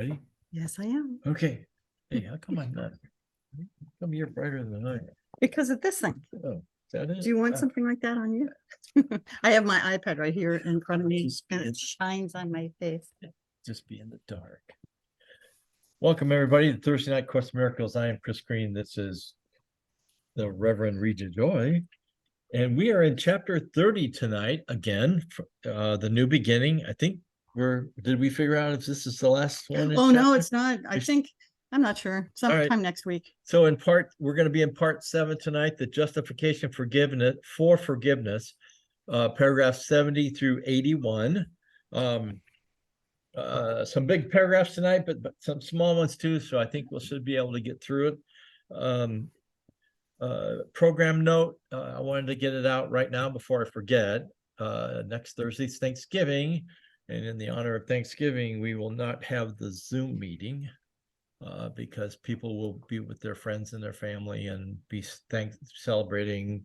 Ready? Yes, I am. Okay. Hey, how come I'm not? How come you're brighter than I am? Because of this thing. Oh, is that it? Do you want something like that on you? I have my iPad right here in front of me and it shines on my face. Just be in the dark. Welcome everybody to Thursday Night Course of Miracles. I am Chris Green. This is the Reverend Reja Joy. And we are in chapter 30 tonight. Again, the new beginning. I think did we figure out if this is the last one? Oh, no, it's not. I'm not sure. Sometime next week. So we're going to be in part 7 tonight, the justification for forgiveness, paragraph 70 through 81. Some big paragraphs tonight, but some small ones too. So I think we should be able to get through it. Program note, I wanted to get it out right now before I forget. Next Thursday's Thanksgiving, and in the honor of Thanksgiving, we will not have the Zoom meeting because people will be with their friends and their family and be celebrating,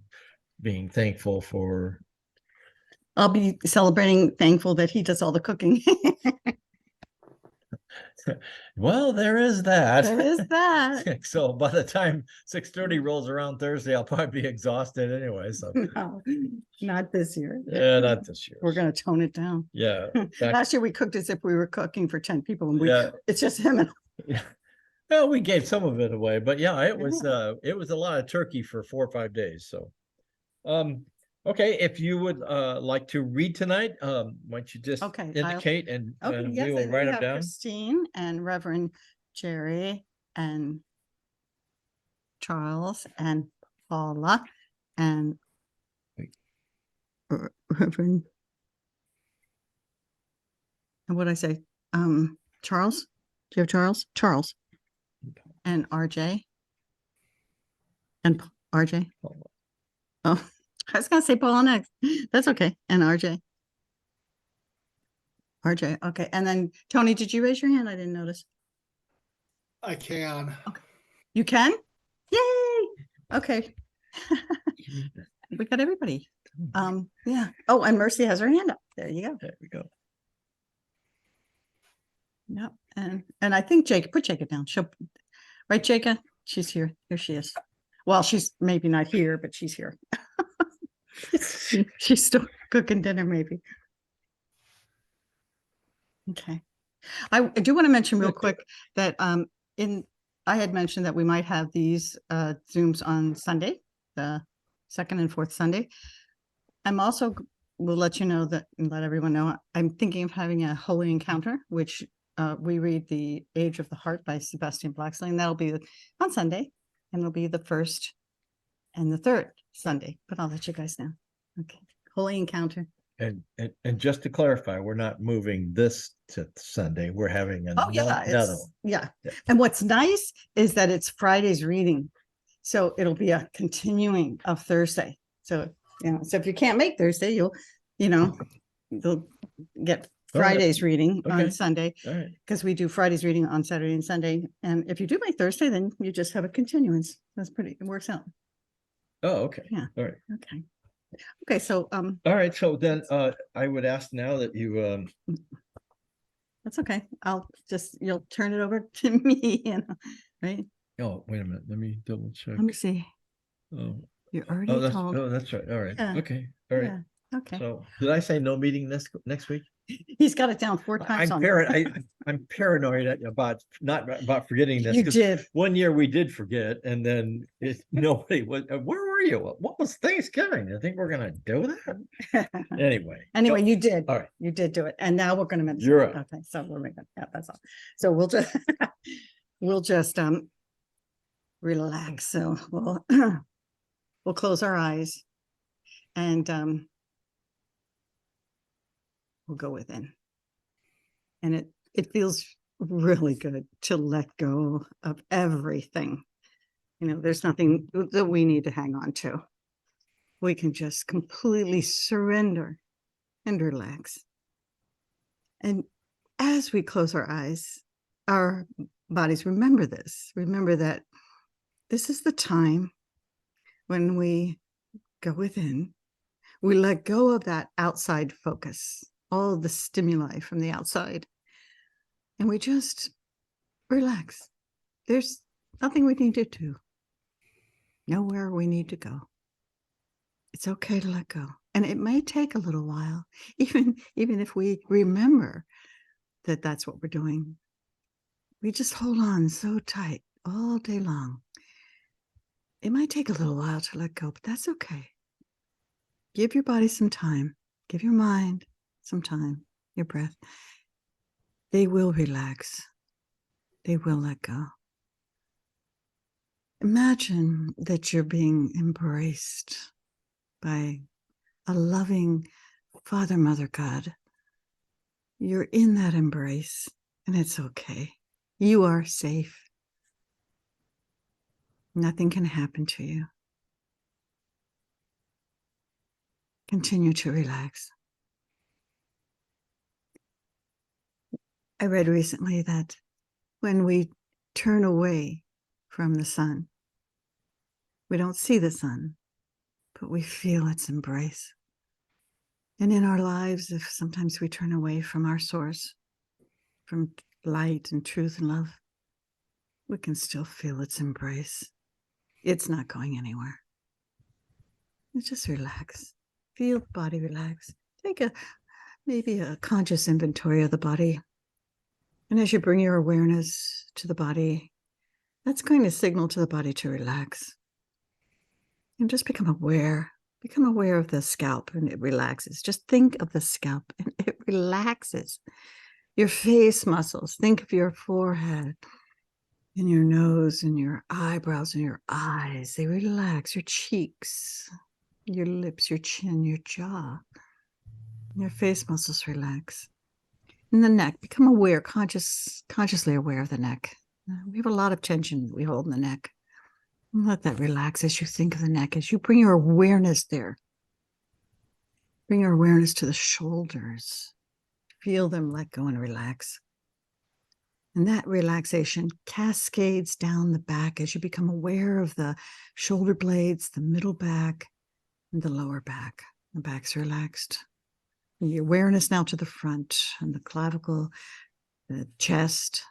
being thankful for. I'll be celebrating, thankful that he does all the cooking. Well, there is that. There is that. So by the time 6:30 rolls around Thursday, I'll probably be exhausted anyway. So no, not this year. Yeah, not this year. We're going to tone it down. Yeah. Last year we cooked as if we were cooking for 10 people, and it's just him and. Yeah. Well, we gave some of it away, but yeah, it was a lot of turkey for 4 or 5 days. So, okay, if you would like to read tonight, why don't you just indicate and we will write them down. Christine and Reverend Jerry and Charles and Paula and Reverend. And what I say? Charles? Do you have Charles? Charles. And RJ. And RJ. Oh. I was going to say Paula next. That's okay. And RJ. Okay. And then Tony, did you raise your hand? I didn't notice. I can. Okay. You can? Yay. Okay. We got everybody. Yeah. Oh, and Mercy has her hand up. There you go. There we go. Yep. And I think Jacob, put Jacob down. Right, Jacob? She's here. Here she is. Well, she's maybe not here, but she's here. She's still cooking dinner, maybe. Okay. I do want to mention real quick that I had mentioned that we might have these Zooms on Sunday, the second and fourth Sunday. I'm also will let you know that and let everyone know I'm thinking of having a holy encounter, which we read The Age of the Heart by Sebastian Blacksley, and that'll be on Sunday, and it'll be the first and the third Sunday, but I'll let you guys know. Okay. Holy encounter. And just to clarify, we're not moving this to Sunday. We're having another one. Yeah. And what's nice is that it's Friday's reading. So it'll be a continuing of Thursday. So, so if you can't make Thursday, you'll get Friday's reading on Sunday, because we do Friday's reading on Saturday and Sunday. And if you do make Thursday, then you just have a continuance. It works out. Oh, okay. Yeah. All right. Okay. Okay. So, all right. So then, I would ask now that you, that's okay. You'll turn it over to me, right? Oh, wait a minute. Let me double check. Let me see. Oh, you're already told. Oh, that's right. All right. Yeah. Okay. All right. Yeah. Okay. So did I say no meeting next week? He's got it down 4 times. I'm paranoid about forgetting this. You did. One year we did forget, and then nobody was. Where were you? What was Thanksgiving? I think we're gonna do that anyway. Anyway, you did. All right, you did do it, and now we're gonna mention. You're right. Okay, so we're making. Yeah, that's all. So we'll just relax. So we'll close our eyes, and we'll go within. And it feels really good to let go of everything. There's nothing that we need to hang on to. We can just completely surrender and relax. And as we close our eyes, our bodies remember this. Remember that this is the time when we go within. We let go of that outside focus, all the stimuli from the outside. And we just relax. There's nothing we need to do. Nowhere we need to go. It's okay to let go. And it may take a little while, even if we remember that that's what we're doing. We just hold on so tight all day long. It might take a little while to let go, but that's okay. Give your body some time. Give your mind some time, your breath. They will relax. They will let go. Imagine that you're being embraced by a loving Father, Mother, God. You're in that embrace, and it's okay. You are safe. Nothing can happen to you. Continue to relax. I read recently that when we turn away from the sun, we don't see the sun, but we feel its embrace. And in our lives, if sometimes we turn away from our source, from light and truth and love, we can still feel its embrace. It's not going anywhere. You just relax. Feel the body relax. Take maybe a conscious inventory of the body. And as you bring your awareness to the body, that's going to signal to the body to relax. And just become aware. Become aware of the scalp, and it relaxes. Just think of the scalp and it relaxes. Your face muscles. Think of your forehead and your nose and your eyebrows and your eyes. They relax. Your cheeks, your lips, your chin, your jaw. Your face muscles relax. And the neck, become aware, consciously aware of the neck. We have a lot of tension we hold in the neck. Let that relax as you think of the neck, as you bring your awareness there. Bring your awareness to the shoulders. Feel them let go and relax. And that relaxation cascades down the back as you become aware of the shoulder blades, the middle back, and the lower back. The back's relaxed. And the awareness now to the front and the clavicle, the chest,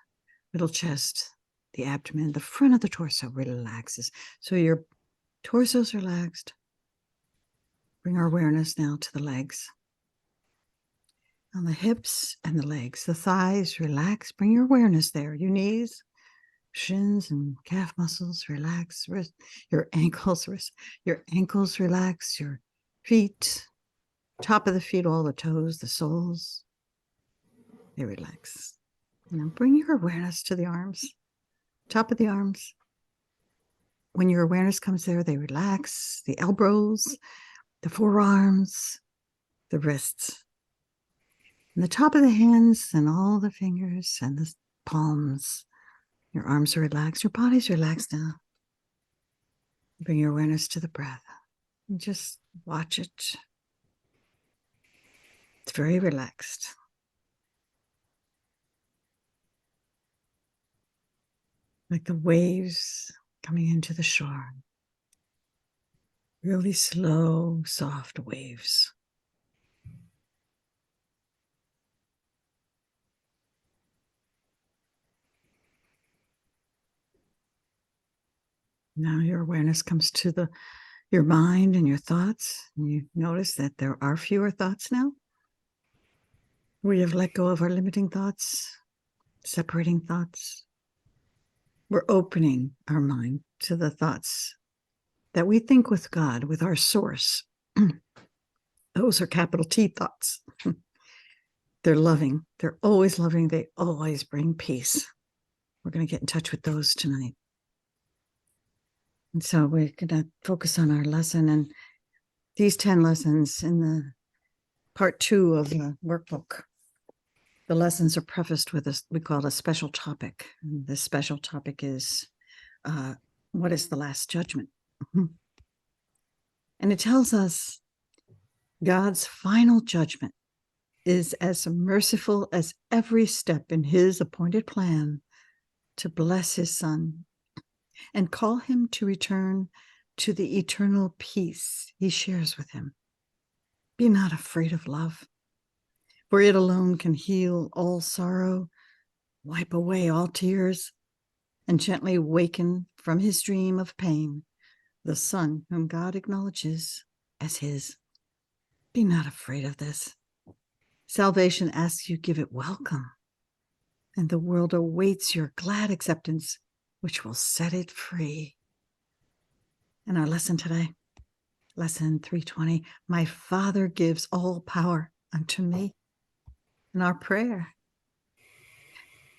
middle chest, the abdomen, the front of the torso relaxes. So your torso's relaxed. Bring our awareness now to the legs. On the hips and the legs, the thighs relax. Bring your awareness there. Your knees, shins and calf muscles relax. Your ankles relax. Your feet, top of the feet, all the toes, the soles, they relax. And then bring your awareness to the arms, top of the arms. When your awareness comes there, they relax. The elbows, the forearms, the wrists. And the top of the hands and all the fingers and the palms. Your arms are relaxed. Your body's relaxed now. Bring your awareness to the breath. And just watch it. It's very relaxed. Like the waves coming into the shore. Really slow, soft waves. Now your awareness comes to your mind and your thoughts. And you notice that there are fewer thoughts now. We have let go of our limiting thoughts, separating thoughts. We're opening our mind to the thoughts that we think with God, with our source. Those are capital T thoughts. They're loving. They're always loving. They always bring peace. We're going to get in touch with those tonight. And so we're going to focus on our lesson, and these 10 lessons in the part 2 of the workbook. The lessons are prefaced with we call it a special topic. And this special topic is, what is the last judgment? And it tells us God's final judgment is as merciful as every step in his appointed plan to bless his son and call him to return to the eternal peace he shares with him. Be not afraid of love, for it alone can heal all sorrow, wipe away all tears, and gently waken from his dream of pain the son whom God acknowledges as his. Be not afraid of this. Salvation asks you give it welcome, and the world awaits your glad acceptance, which will set it free. And our lesson today, lesson 320, my Father gives all power unto me. And our prayer,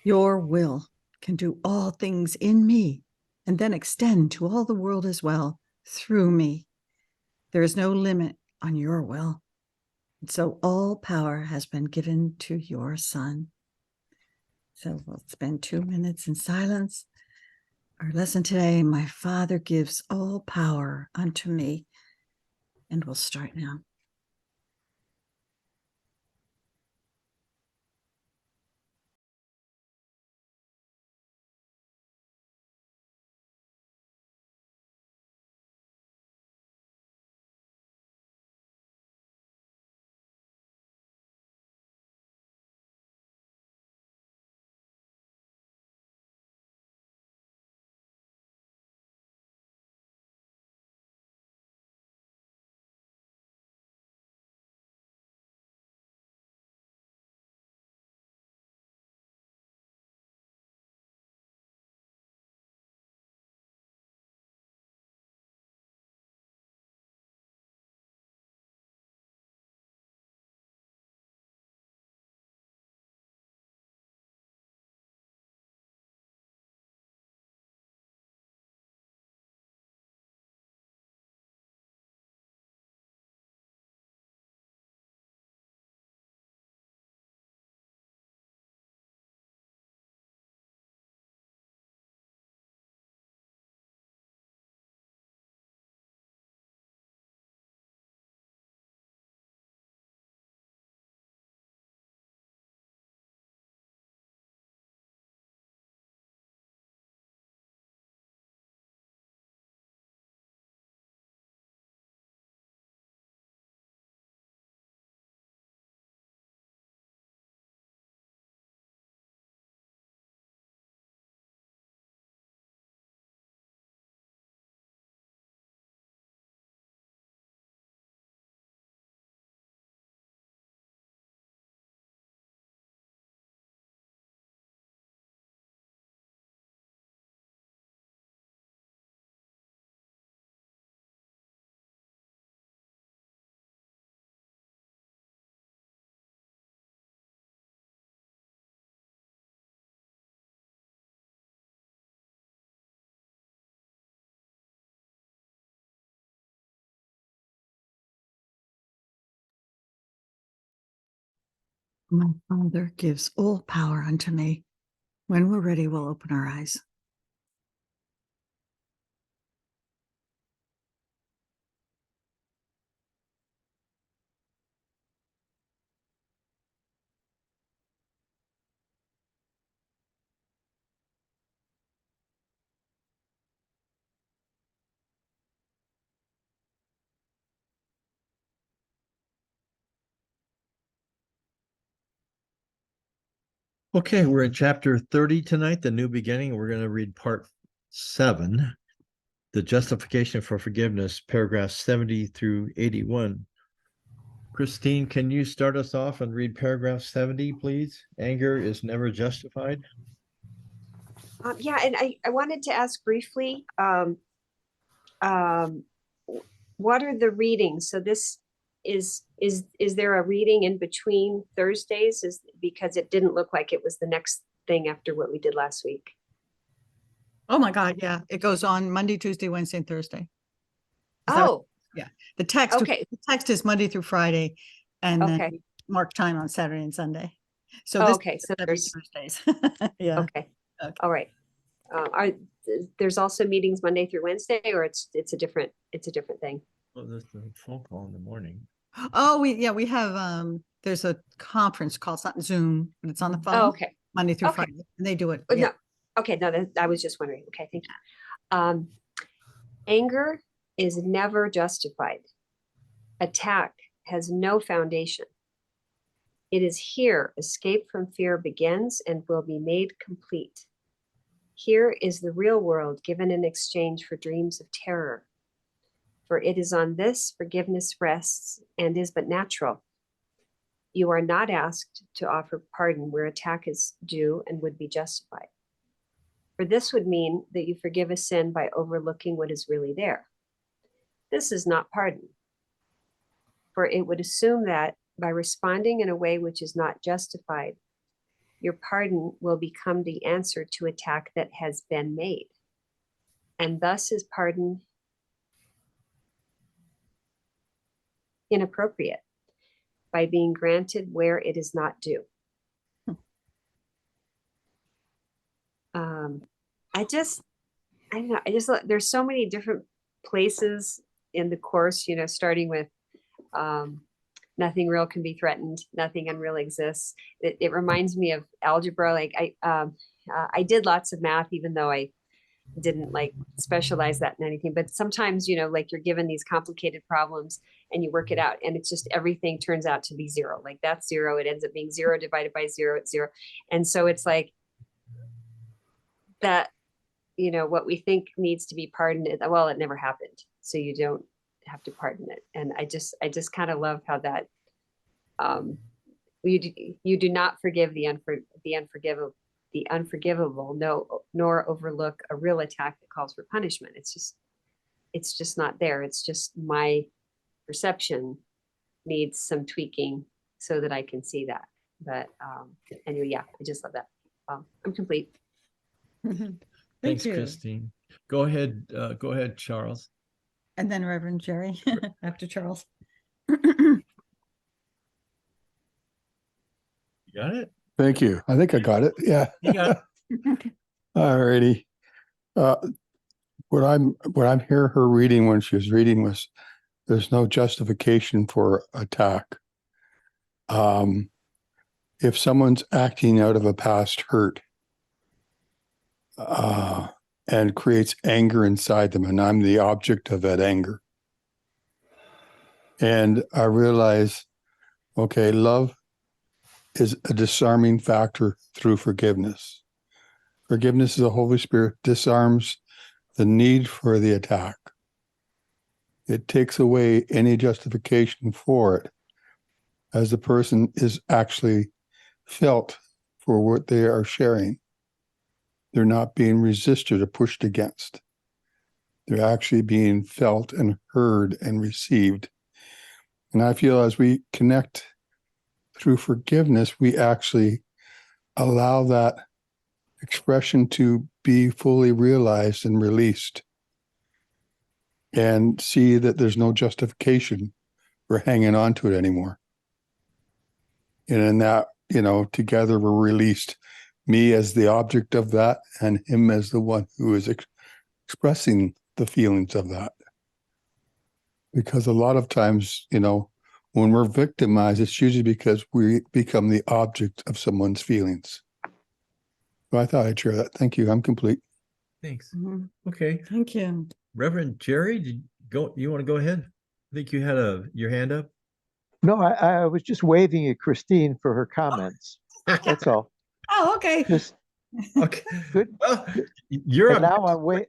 your will can do all things in me and then extend to all the world as well through me. There is no limit on your will. And so all power has been given to your Son. So we'll spend 2 minutes in silence. Our lesson today, my Father gives all power unto me. And we'll start now. My Father gives all power unto me. When we're ready, we'll open our eyes. Okay, we're in chapter 30 tonight, the new beginning. We're going to read part 7, the justification for forgiveness, paragraphs 70 through 81. Christine, can you start us off and read paragraph 70, please? Anger is never justified. Yeah, and I wanted to ask briefly, um, what are the readings? So this is there a reading in between Thursdays? Is because it didn't look like it was the next thing after what we did last week. Oh my God, yeah. It goes on Monday, Tuesday, Wednesday, and Thursday. Is that- Oh, The text, okay. the text is Monday through Friday, and then Okay. we mark time on Saturday and Sunday. So this Okay, so every there's Thursdays. Yeah. okay. Okay. All right. There's also meetings Monday through Wednesday, or it's a different thing. Well, there's a phone call in the morning. Oh, we have there's a conference called, it's not Zoom, but it's on the phone. Oh, okay. Monday through Okay. Friday, and they do it. No. Okay, no, I was just wondering. Okay, thank you. Anger is never justified. Attack has no foundation. It is here escape from fear begins and will be made complete. Here is the real world given in exchange for dreams of terror. For it is on this forgiveness rests and is but natural. You are not asked to offer pardon where attack is due and would be justified. For this would mean that you forgive a sin by overlooking what is really there. This is not pardon. For it would assume that by responding in a way which is not justified, your pardon will become the answer to attack that has been made. And thus is pardon inappropriate by being granted where it is not due. I don't know, there's so many different places in the course, starting with nothing real can be threatened, nothing unreal exists. It reminds me of algebra. Like I did lots of math, even though I didn't like specialize that in anything. But sometimes, like you're given these complicated problems and you work it out and it's just everything turns out to be zero. Like that's zero. It ends up being 0 divided by 0, it's 0. And so it's like that, what we think needs to be pardoned, well, it never happened. So you don't have to pardon it. And I just kind of love how that you do not forgive the unforgivable, nor overlook a real attack that calls for punishment. It's just not there. It's just my perception needs some tweaking so that I can see that. But anyway, yeah, I just love that. I'm complete. Thanks, you. Christine. Go ahead, Charles. And then Reverend Jerry after Charles. You got it? Thank you. I think I got it. Yeah. You got it. All righty. What I'm hearing her reading when she was reading was there's no justification for attack. If someone's acting out of a past hurt and creates anger inside them, and I'm the object of that anger, and I realize, okay, love is a disarming factor through forgiveness. Forgiveness is the Holy Spirit disarms the need for the attack. It takes away any justification for it as the person is actually felt for what they are sharing. They're not being resisted or pushed against. They're actually being felt and heard and received. And I feel as we connect through forgiveness, we actually allow that expression to be fully realized and released, and see that there's no justification for hanging on to it anymore. And in that, together we're released, me as the object of that and him as the one who is expressing the feelings of that. Because a lot of times, when we're victimized, it's usually because we become the object of someone's feelings. So I thought I'd share that. Thank you. I'm complete. Thanks. Mhm. Okay. Thank you. Reverend Jerry, you want to go ahead? I think you had your hand up. No, I was just waving at Christine for her comments. That's all. Oh, okay. Just Okay. good. Well, good. you're And up.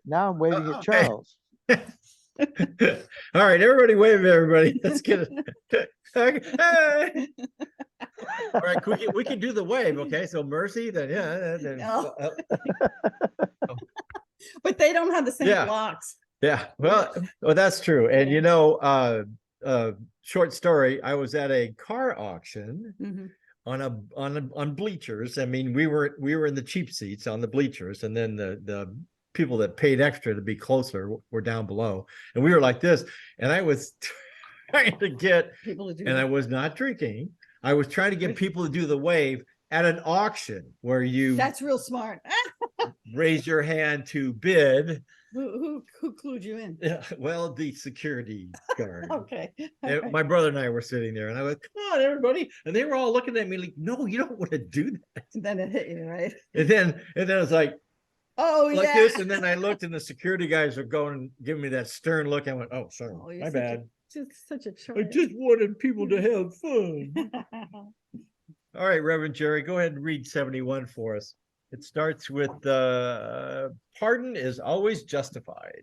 now I'm waving at Okay. Charles. All right, everybody wave at everybody. Let's get it. Hey. All right, we can do the wave. Okay, so Mercy, then But they don't have the same Yeah. blocks. yeah. Well, that's true. And short story. I was at a car auction Mhm. on bleachers. I mean, we were in the cheap seats on the bleachers, and then the people that paid extra to be closer were down below, and we were like this. And I was trying to get People to do and I that. was not drinking. I was trying to get people to do the wave at an auction where you That's real smart. raise your hand to bid. Who clued you in? Well, the security guard. Okay. And my brother and I were sitting there, and I was, come on, everybody. And they were all looking at me like, no, you don't want to do that. Then it hit you, right? And then it was like Oh, like yeah. this. And then I looked, and the security guys are going, giving me that stern look. I went, oh, sorry, Oh, you're my such a- bad. Just such a I choice. just wanted people to have fun. All right, Reverend Jerry, go ahead and read 71 for us. It starts with pardon is always justified.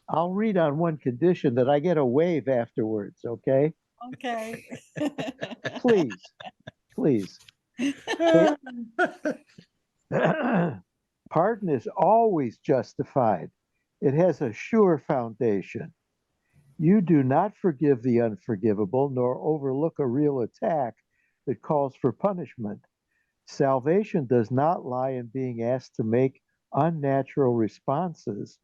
I'll read on one condition that I get a wave afterwards, okay? Okay. Please, please. Pardon is always justified. It has a sure foundation. You do not forgive the unforgivable, nor overlook a real attack that calls for punishment. Salvation does not lie in being asked to make unnatural responses,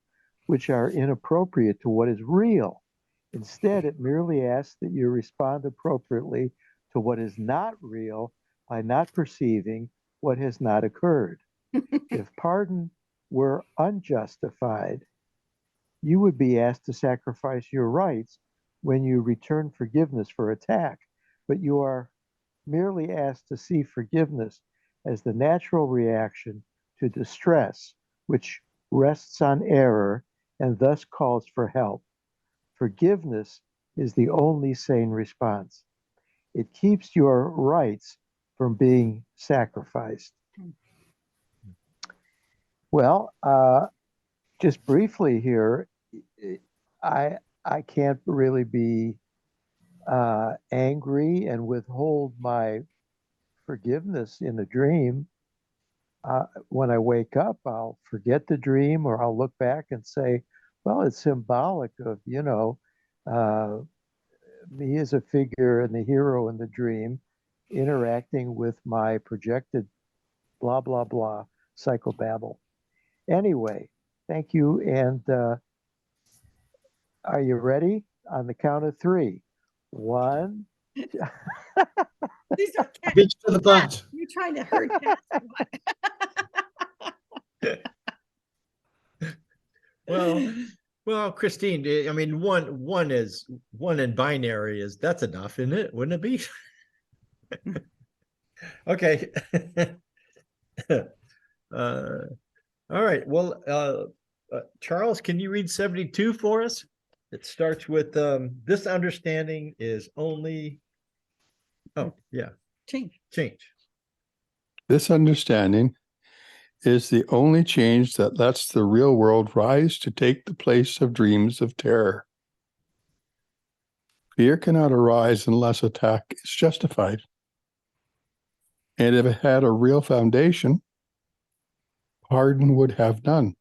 which are inappropriate to what is real. Instead, it merely asks that you respond appropriately to what is not real by not perceiving what has not occurred. If pardon were unjustified, you would be asked to sacrifice your rights when you return forgiveness for attack, but you are merely asked to see forgiveness as the natural reaction to distress, which rests on error and thus calls for help. Forgiveness is the only sane response. It keeps your rights from being sacrificed. Well, just briefly here, I can't really be angry and withhold my forgiveness in a dream. When I wake up, I'll forget the dream, or I'll look back and say, well, it's symbolic of, me as a figure and the hero in the dream interacting with my projected blah, blah, blah psychobabble. Anyway, thank you. And are you ready? On the count of three. One. These are cats. Beach to the punch. You're trying to hurt cats. Well, Christine, I mean, one in binary that's enough, isn't it? Wouldn't it be? Okay. All right. Well, Charles, can you read 72 for us? It starts with this understanding is only. Oh, yeah. Change. This understanding is the only change that lets the real world rise to take the place of dreams of terror. Fear cannot arise unless attack is justified. And if it had a real foundation, pardon would have none.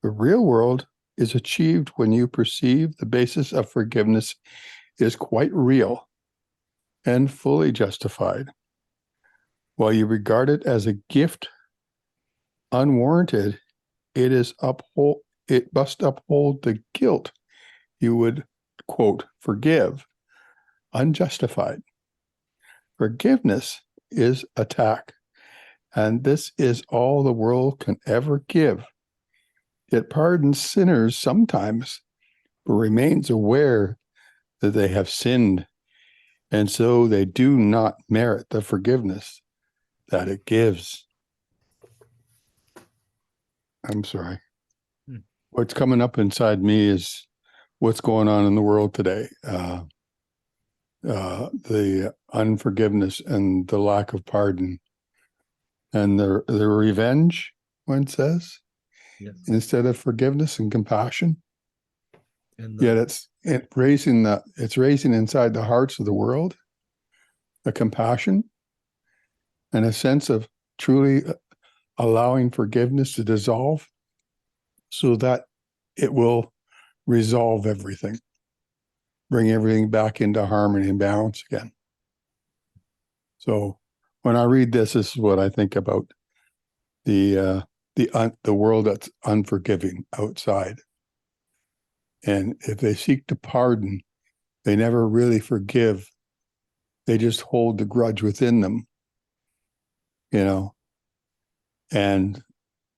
The real world is achieved when you perceive the basis of forgiveness is quite real and fully justified. While you regard it as a gift unwarranted, it must uphold the guilt you would, quote, forgive, unjustified. Forgiveness is attack, and this is all the world can ever give. It pardons sinners sometimes, but remains aware that they have sinned, and so they do not merit the forgiveness that it gives. I'm sorry. What's coming up inside me is what's going on in the world today. The unforgiveness and the lack of pardon and the revenge, one says, Yes. instead of forgiveness and compassion. And Yet it's raising inside the hearts of the world a compassion and a sense of truly allowing forgiveness to dissolve so that it will resolve everything, bring everything back into harmony and balance again. So when I read this is what I think about the world that's unforgiving outside. And if they seek to pardon, they never really forgive. They just hold the grudge within them, and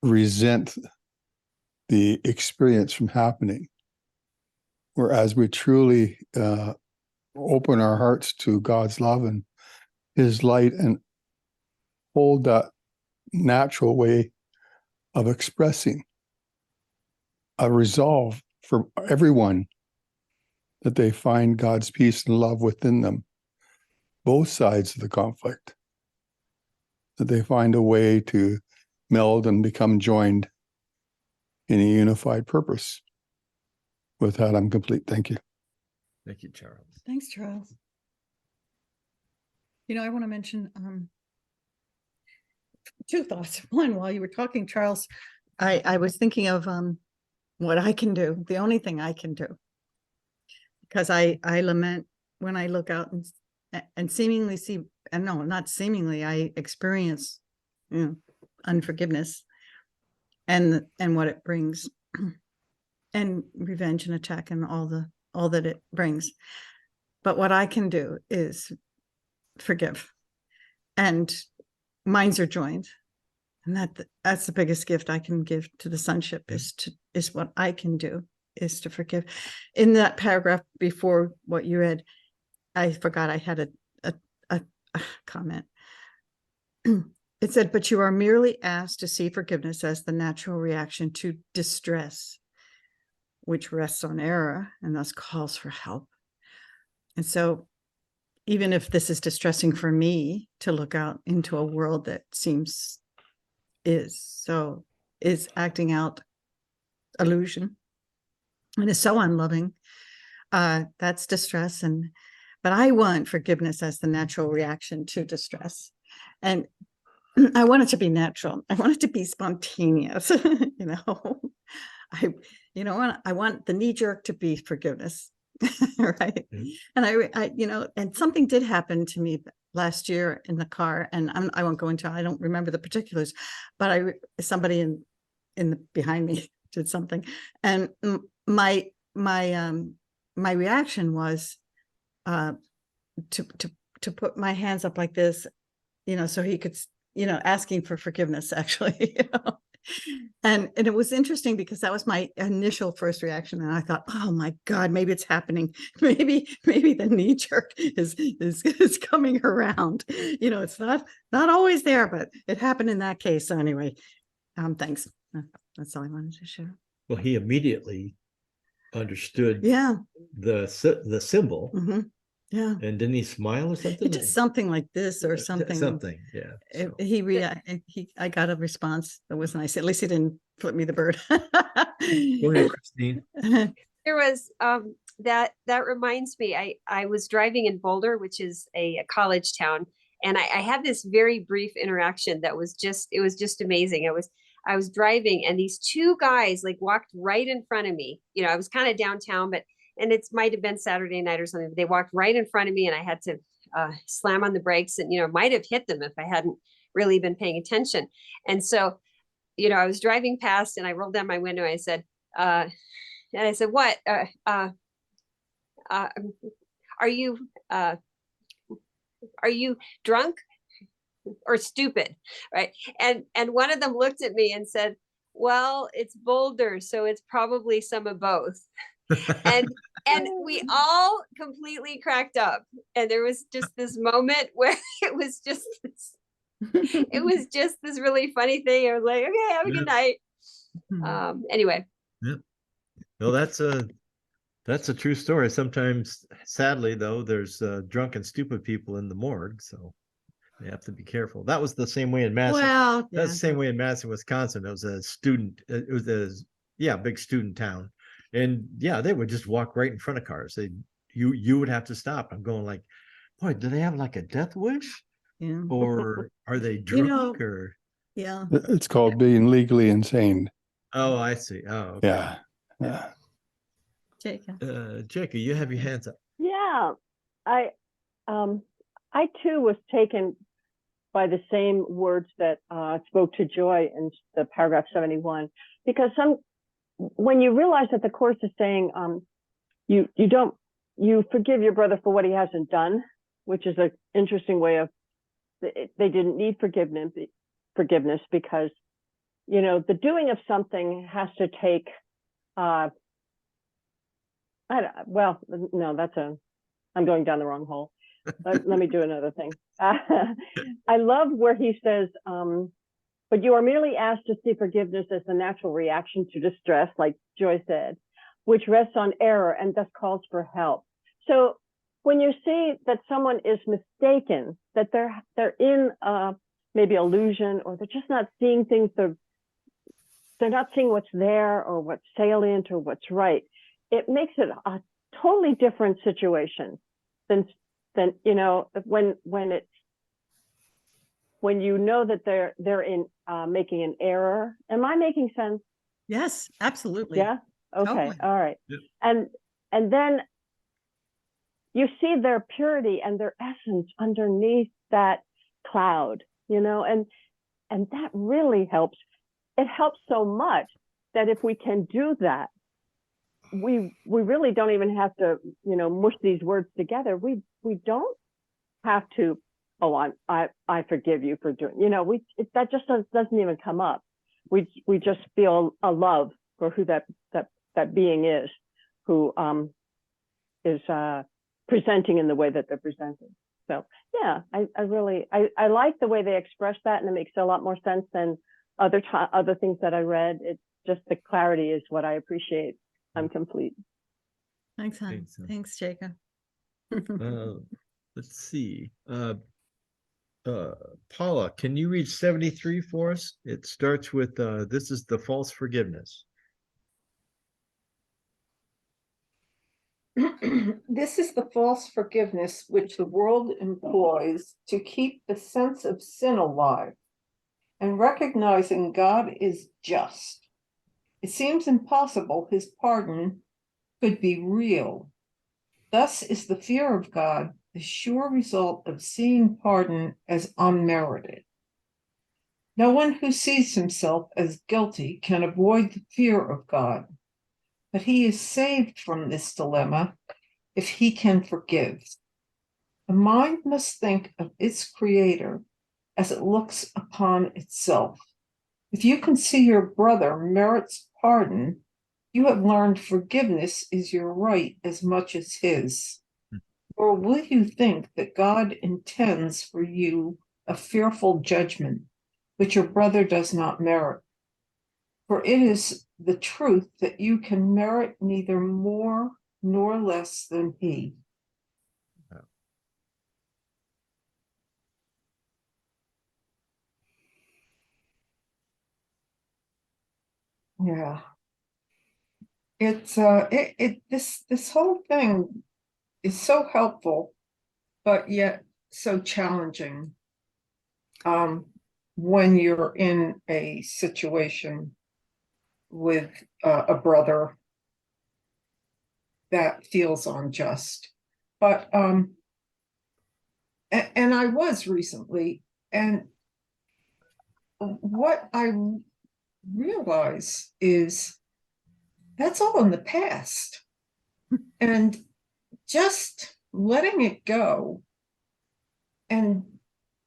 resent the experience from happening. Whereas we truly open our hearts to God's love and His light and hold that natural way of expressing a resolve for everyone that they find God's peace and love within them, both sides of the conflict, that they find a way to meld and become joined in a unified purpose. With that, I'm complete. Thank you. Thank you, Charles. Thanks, Charles. You know, I want to mention two thoughts. One, while you were talking, Charles, I was thinking of what I can do, the only thing I can do. Because I lament when I look out and seemingly see, and no, not seemingly, I experience, you know, unforgiveness and what it brings, and revenge and attack and all that it brings. But what I can do is forgive, and minds are joined, and that's the biggest gift I can give to the sonship, is what I can do is to forgive. In that paragraph before what you read, I forgot I had a comment. It said, but you are merely asked to see forgiveness as the natural reaction to distress, which rests on error and thus calls for help. And so even if this is distressing for me to look out into a world that is acting out illusion and is so unloving, that's distress. But I want forgiveness as the natural reaction to distress. And I want it to be natural. I want it to be spontaneous. I want the knee jerk to be forgiveness. Right. And and something did happen to me last year in the car, and I won't go into, I don't remember the particulars, but somebody behind me did something. And my reaction was to put my hands up like this, so he could, asking for forgiveness, actually. And it was interesting because that was my initial first reaction, and I thought, oh my God, maybe it's happening. Maybe the knee jerk is coming around. It's not always there, but it happened in that case. So anyway, thanks. That's all I wanted to share. Well, he immediately understood the symbol. Mm-hmm. Yeah. And didn't he smile or something? It did something like this or something. Something, yeah. So. I got a response that was nice. At least he didn't flip me the bird. Go ahead, Christine. There was that reminds me, I was driving in Boulder, which is a college town, and I had this very brief interaction that was just amazing. I was driving, and these two guys walked right in front of me. I was kind of downtown, and it might have been Saturday night or something. But they walked right in front of me, and I had to slam on the brakes, and might have hit them if I hadn't really been paying attention. And so, I was driving past, and I rolled down my window. And I said, "What? Are you drunk or stupid?" Right? And one of them looked at me and said, "Well, it's Boulder, so it's probably some of both." and we all completely cracked up, and there was just this moment where it was just this really funny thing. I was like, okay, have a good night. Anyway. Yeah. Well, that's a true story. Sometimes, sadly, though, there's drunk and stupid people in the morgue, so you have to be careful. That was the same way in Madison. Well, that's the same way in Madison, Wisconsin. It was a student. It was a big student town. And they would just walk right in front of cars. You would have to stop. I'm going like, boy, do they have like a death wish? Yeah. Or are they drunk or? Yeah. It's called being legally insane. Oh, I see. Oh, okay. Yeah. Jacob, you have your hands up. Yeah. I too was taken by the same words that spoke to Joy in the paragraph 71, because when you realize that the Course is saying you forgive your brother for what he hasn't done, which is an interesting way of, they didn't need forgiveness because the doing of something has to take I'm going down the wrong hole. Let me do another thing. I love where he says, but you are merely asked to see forgiveness as the natural reaction to distress, like Joy said, which rests on error and thus calls for help. So when you see that someone is mistaken, that they're in maybe illusion, or they're just not seeing things, they're not seeing what's there or what's salient or what's right, it makes it a totally different situation than you know, when you know that they're in making an error. Am I making sense? Yes, absolutely. Yeah. Okay. Totally. All right. Yeah. And then you see their purity and their essence underneath that cloud, you know, and that really helps. It helps so much that if we can do that, we really don't even have to, you know, mush these words together. We don't have to, oh, I forgive you for doing, you know, that just doesn't even come up. We just feel a love for who that being is, who is presenting in the way that they're presenting. So yeah, I really like the way they express that, and it makes a lot more sense than other things that I read. It's just the clarity is what I appreciate. I'm complete. Thanks, hon. Thanks, hon. Thanks, Jacob. Let's see. Paula, can you read 73 for us? It starts with this is the false forgiveness. This is the false forgiveness which the world employs to keep the sense of sin alive, and recognizing God is just. It seems impossible his pardon could be real. Thus is the fear of God the sure result of seeing pardon as unmerited. No one who sees himself as guilty can avoid the fear of God, but he is saved from this dilemma if he can forgive. The mind must think of its creator as it looks upon itself. If you can see your brother merits pardon, you have learned forgiveness is your right as much as his. Or will you think that God intends for you a fearful judgment, which your brother does not merit? For it is the truth that you can merit neither more nor less than he. Yeah. It's this whole thing is so helpful, but yet so challenging when you're in a situation with a brother that feels unjust. But and I was recently, and what I realize is that's all in the past, and just letting it go and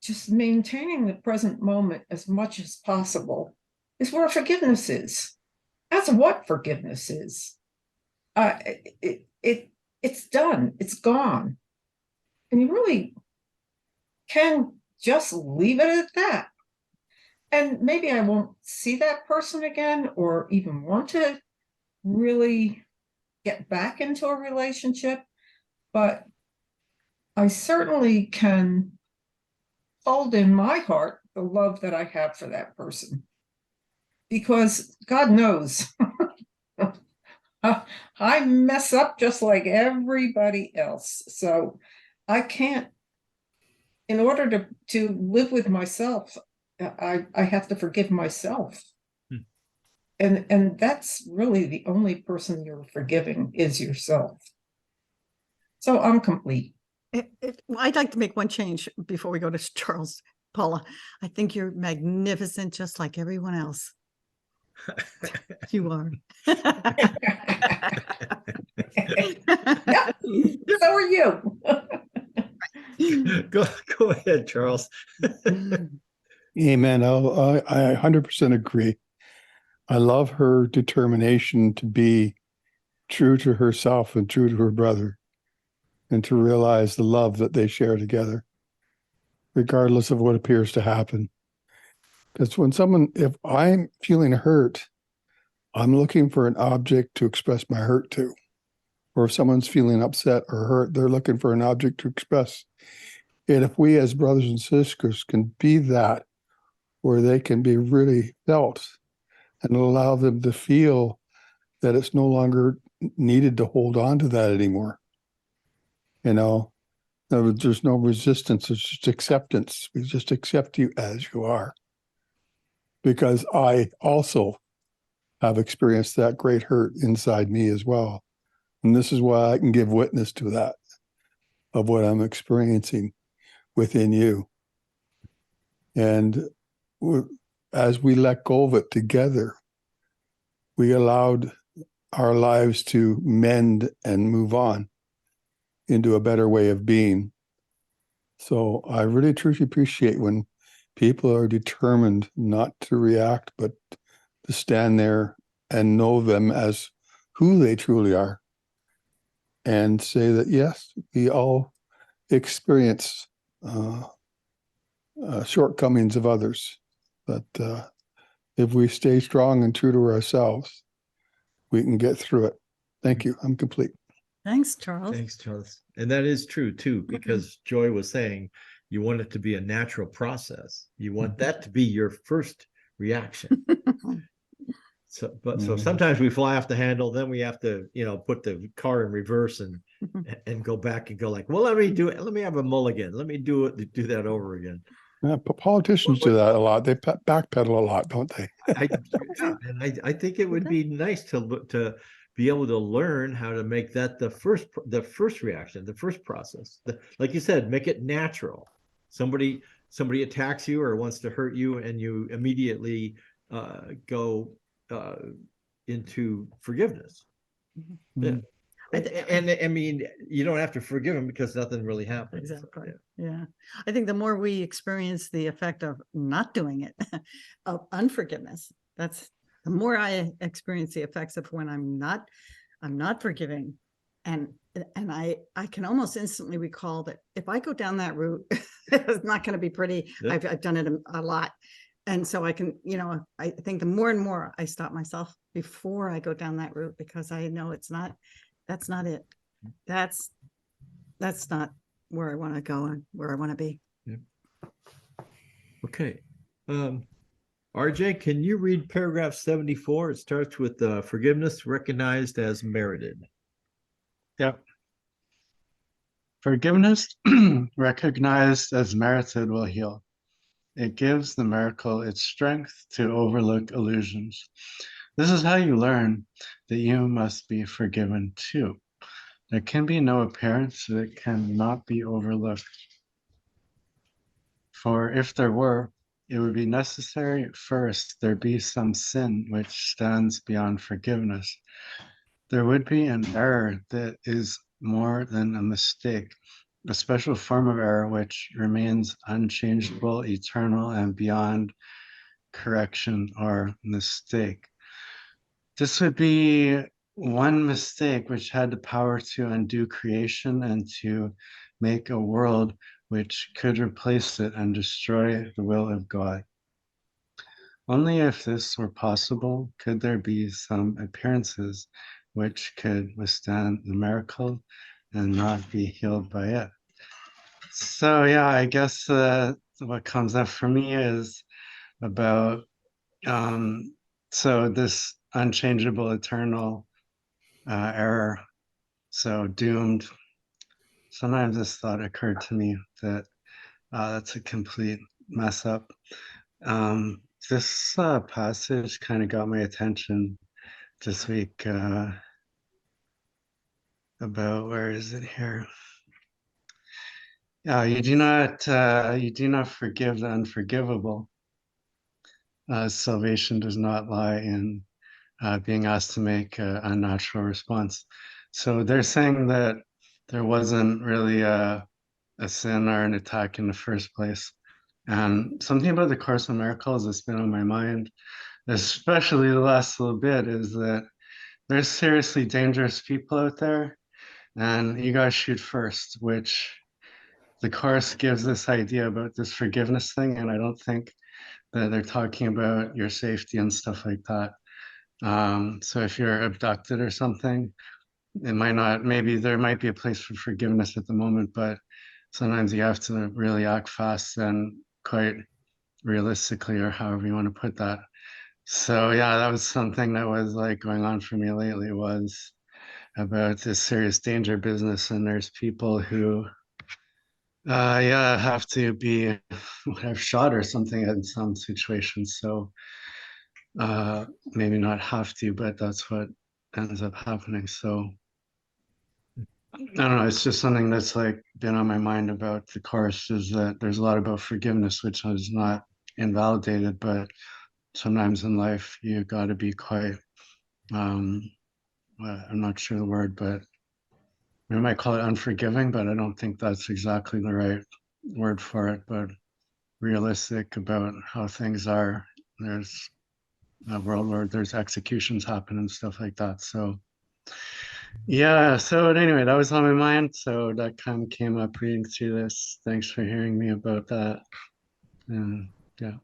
just maintaining the present moment as much as possible is where forgiveness is. That's what forgiveness is. It's done. It's gone. And you really can just leave it at that. And maybe I won't see that person again or even want to really get back into a relationship, but I certainly can hold in my heart the love that I have for that person. Because God knows I mess up just like everybody else. So I can't, in order to live with myself, I have to forgive myself. And that's really the only person you're forgiving is yourself. So I'm complete. Well, I'd like to make one change before we go to Charles. Paula, I think you're magnificent, just like everyone else. You are. Yeah, so are you. Go ahead, Charles. Amen. I 100% agree. I love her determination to be true to herself and true to her brother, and to realize the love that they share together, regardless of what appears to happen. Because if I'm feeling hurt, I'm looking for an object to express my hurt to. or if someone's feeling upset or hurt, they're looking for an object to express. And if we as brothers and sisters can be that, where they can be really felt and allow them to feel that it's no longer needed to hold on to that anymore. You know, there's no resistance, it's just acceptance. We just accept you as you are. Because I also have experienced that great hurt inside me as well. And this is why I can give witness to that, of what I'm experiencing within you. And as we let go of it together, we allowed our lives to mend and move on into a better way of being. So I really truly appreciate when people are determined not to react, but to stand there and know them as who they truly are. And say that, yes, we all experience shortcomings of others. But if we stay strong and true to ourselves, we can get through it. Thank you. I'm complete. Thanks, Charles. Thanks, Charles. And that is true too, because Joy was saying you want it to be a natural process. You want that to be your first reaction. So, but so sometimes we fly off the handle, then we have to, put the car in reverse and go back and go like, well, let me do it. Let me have a mulligan. Let me do that over again. Yeah, politicians do that a lot. They backpedal a lot, don't they? I think it would be nice to be able to learn how to make that the first reaction, the first process. Like you said, make it natural. Somebody attacks you or wants to hurt you, and you immediately go into forgiveness. Yeah. And I mean, you don't have to forgive him because nothing really happened. Exactly. So, Yeah. I think the more we experience the effect of not doing it, of unforgiveness, that's the more I experience the effects of when I'm not forgiving. And I can almost instantly recall that if I go down that route, it's not going to be pretty. Yeah. I've done it a lot. And so I can, I think the more and more I stop myself before I go down that route, because I know that's not it. That's not where I want to go and where I want to be. yeah. Okay. RJ, can you read paragraph 74? It starts with forgiveness recognized as merited. Yep. Forgiveness recognized as merited will heal. It gives the miracle its strength to overlook illusions. This is how you learn that you must be forgiven too. There can be no appearance that cannot be overlooked. For if there were, it would be necessary first there be some sin which stands beyond forgiveness. There would be an error that is more than a mistake, a special form of error which remains unchangeable, eternal, and beyond correction or mistake. This would be one mistake which had the power to undo creation and to make a world which could replace it and destroy the will of God. Only if this were possible could there be some appearances which could withstand the miracle and not be healed by it. So yeah, I guess what comes up for me is about so this unchangeable, eternal error, so doomed. Sometimes this thought occurred to me that that's a complete mess up. This passage kind of got my attention this week about, where is it here? You do not forgive the unforgivable. Salvation does not lie in being asked to make an unnatural response. So they're saying that there wasn't really a sin or an attack in the first place. And something about the Course in Miracles that's been on my mind, especially the last little bit, is that there's seriously dangerous people out there, and you gotta shoot first, which the Course gives this idea about this forgiveness thing, and I don't think that they're talking about your safety and stuff like that. So if you're abducted or something, it might not, maybe there might be a place for forgiveness at the moment, but sometimes you have to really act fast and quite realistically, or however you want to put that. So yeah, that was something that was like going on for me lately, was about this serious danger business. And there's people who yeah, have to be have shot or something in some situations. So maybe not have to, but that's what ends up happening. So I don't know, it's just something that's like been on my mind about the course, is that there's a lot about forgiveness, which is not invalidated, but sometimes in life you got to be quite well, I'm not sure the word, but we might call it unforgiving, but I don't think that's exactly the right word for it, but realistic about how things are. There's a world where there's executions happen and stuff like that. So yeah, so anyway, that was on my mind. So that kind of came up reading through this. Thanks for hearing me about that. And yeah,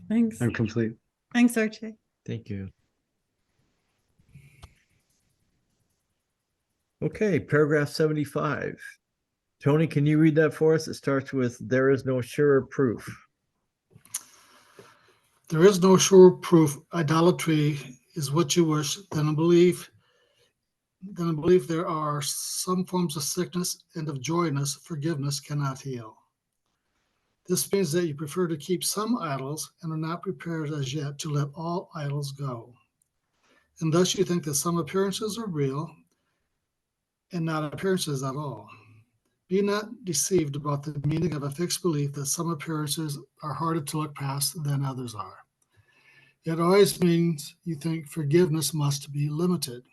Thanks. I'm complete. Thanks, RJ. Thank you. Okay, paragraph 75. Tony, can you read that for us? It starts with, there is no surer proof. There is no sure proof idolatry is what you wish, then I believe there are some forms of sickness and of joyness forgiveness cannot heal. This means that you prefer to keep some idols and are not prepared as yet to let all idols go. And thus you think that some appearances are real and not appearances at all. Be not deceived about the meaning of a fixed belief that some appearances are harder to look past than others are. It always means you think forgiveness must be limited,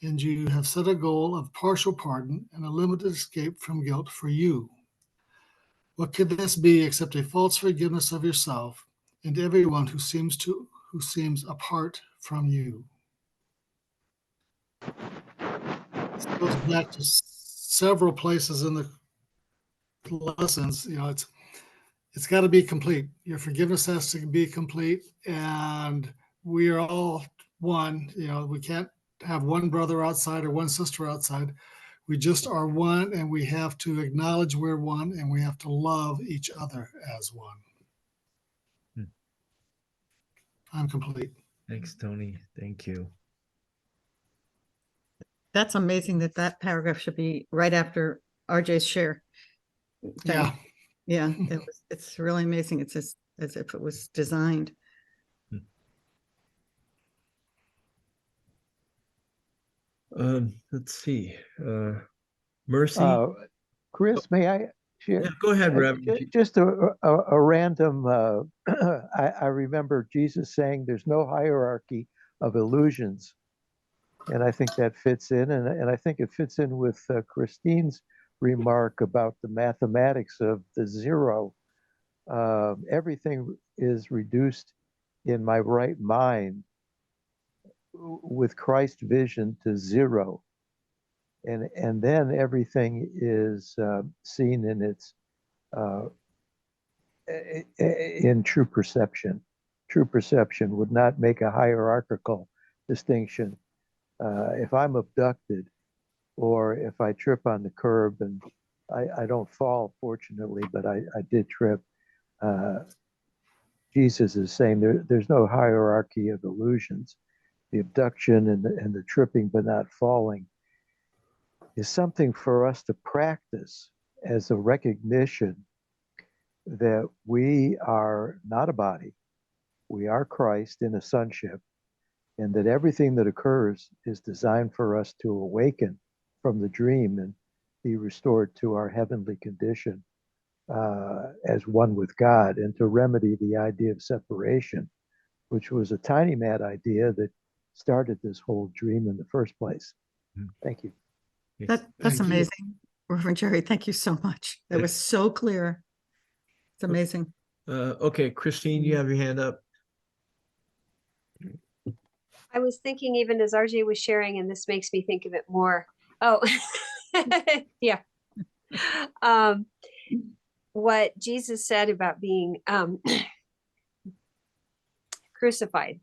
and you have set a goal of partial pardon and a limited escape from guilt for you. What could this be except a false forgiveness of yourself and everyone who seems apart from you? This goes back to several places in the lessons. It's got to be complete. Your forgiveness has to be complete, and we are all one. We can't have one brother outside or one sister outside. We just are one, and we have to acknowledge we're one, and we have to love each other as one. I'm complete. Thanks, Tony. Thank you. That's amazing that paragraph should be right after RJ's share. Yeah. Yeah, it's really amazing. It's just as if it was designed. Let's see. Mercy. Chris, may I share? Yeah, go ahead, Rev. Just a random, I remember Jesus saying there's no hierarchy of illusions. And I think that fits in. And I think it fits in with Christine's remark about the mathematics of the zero. Everything is reduced in my right mind with Christ's vision to zero. And then everything is seen in its in true perception. True perception would not make a hierarchical distinction. If I'm abducted, or if I trip on the curb, and I don't fall, fortunately, but I did trip. Jesus is saying there's no hierarchy of illusions. The abduction and the tripping but not falling is something for us to practice as a recognition that we are not a body. We are Christ in a sonship, and that everything that occurs is designed for us to awaken from the dream and be restored to our heavenly condition as one with God, and to remedy the idea of separation, which was a tiny mad idea that started this whole dream in the first place. Thank you. That's amazing. Reverend Jerry, thank you so much. That was so clear. It's amazing. Okay, Christine, you have your hand up. I was thinking, even as RJ was sharing, and this makes me think of it more. Oh, yeah. What Jesus said about being crucified,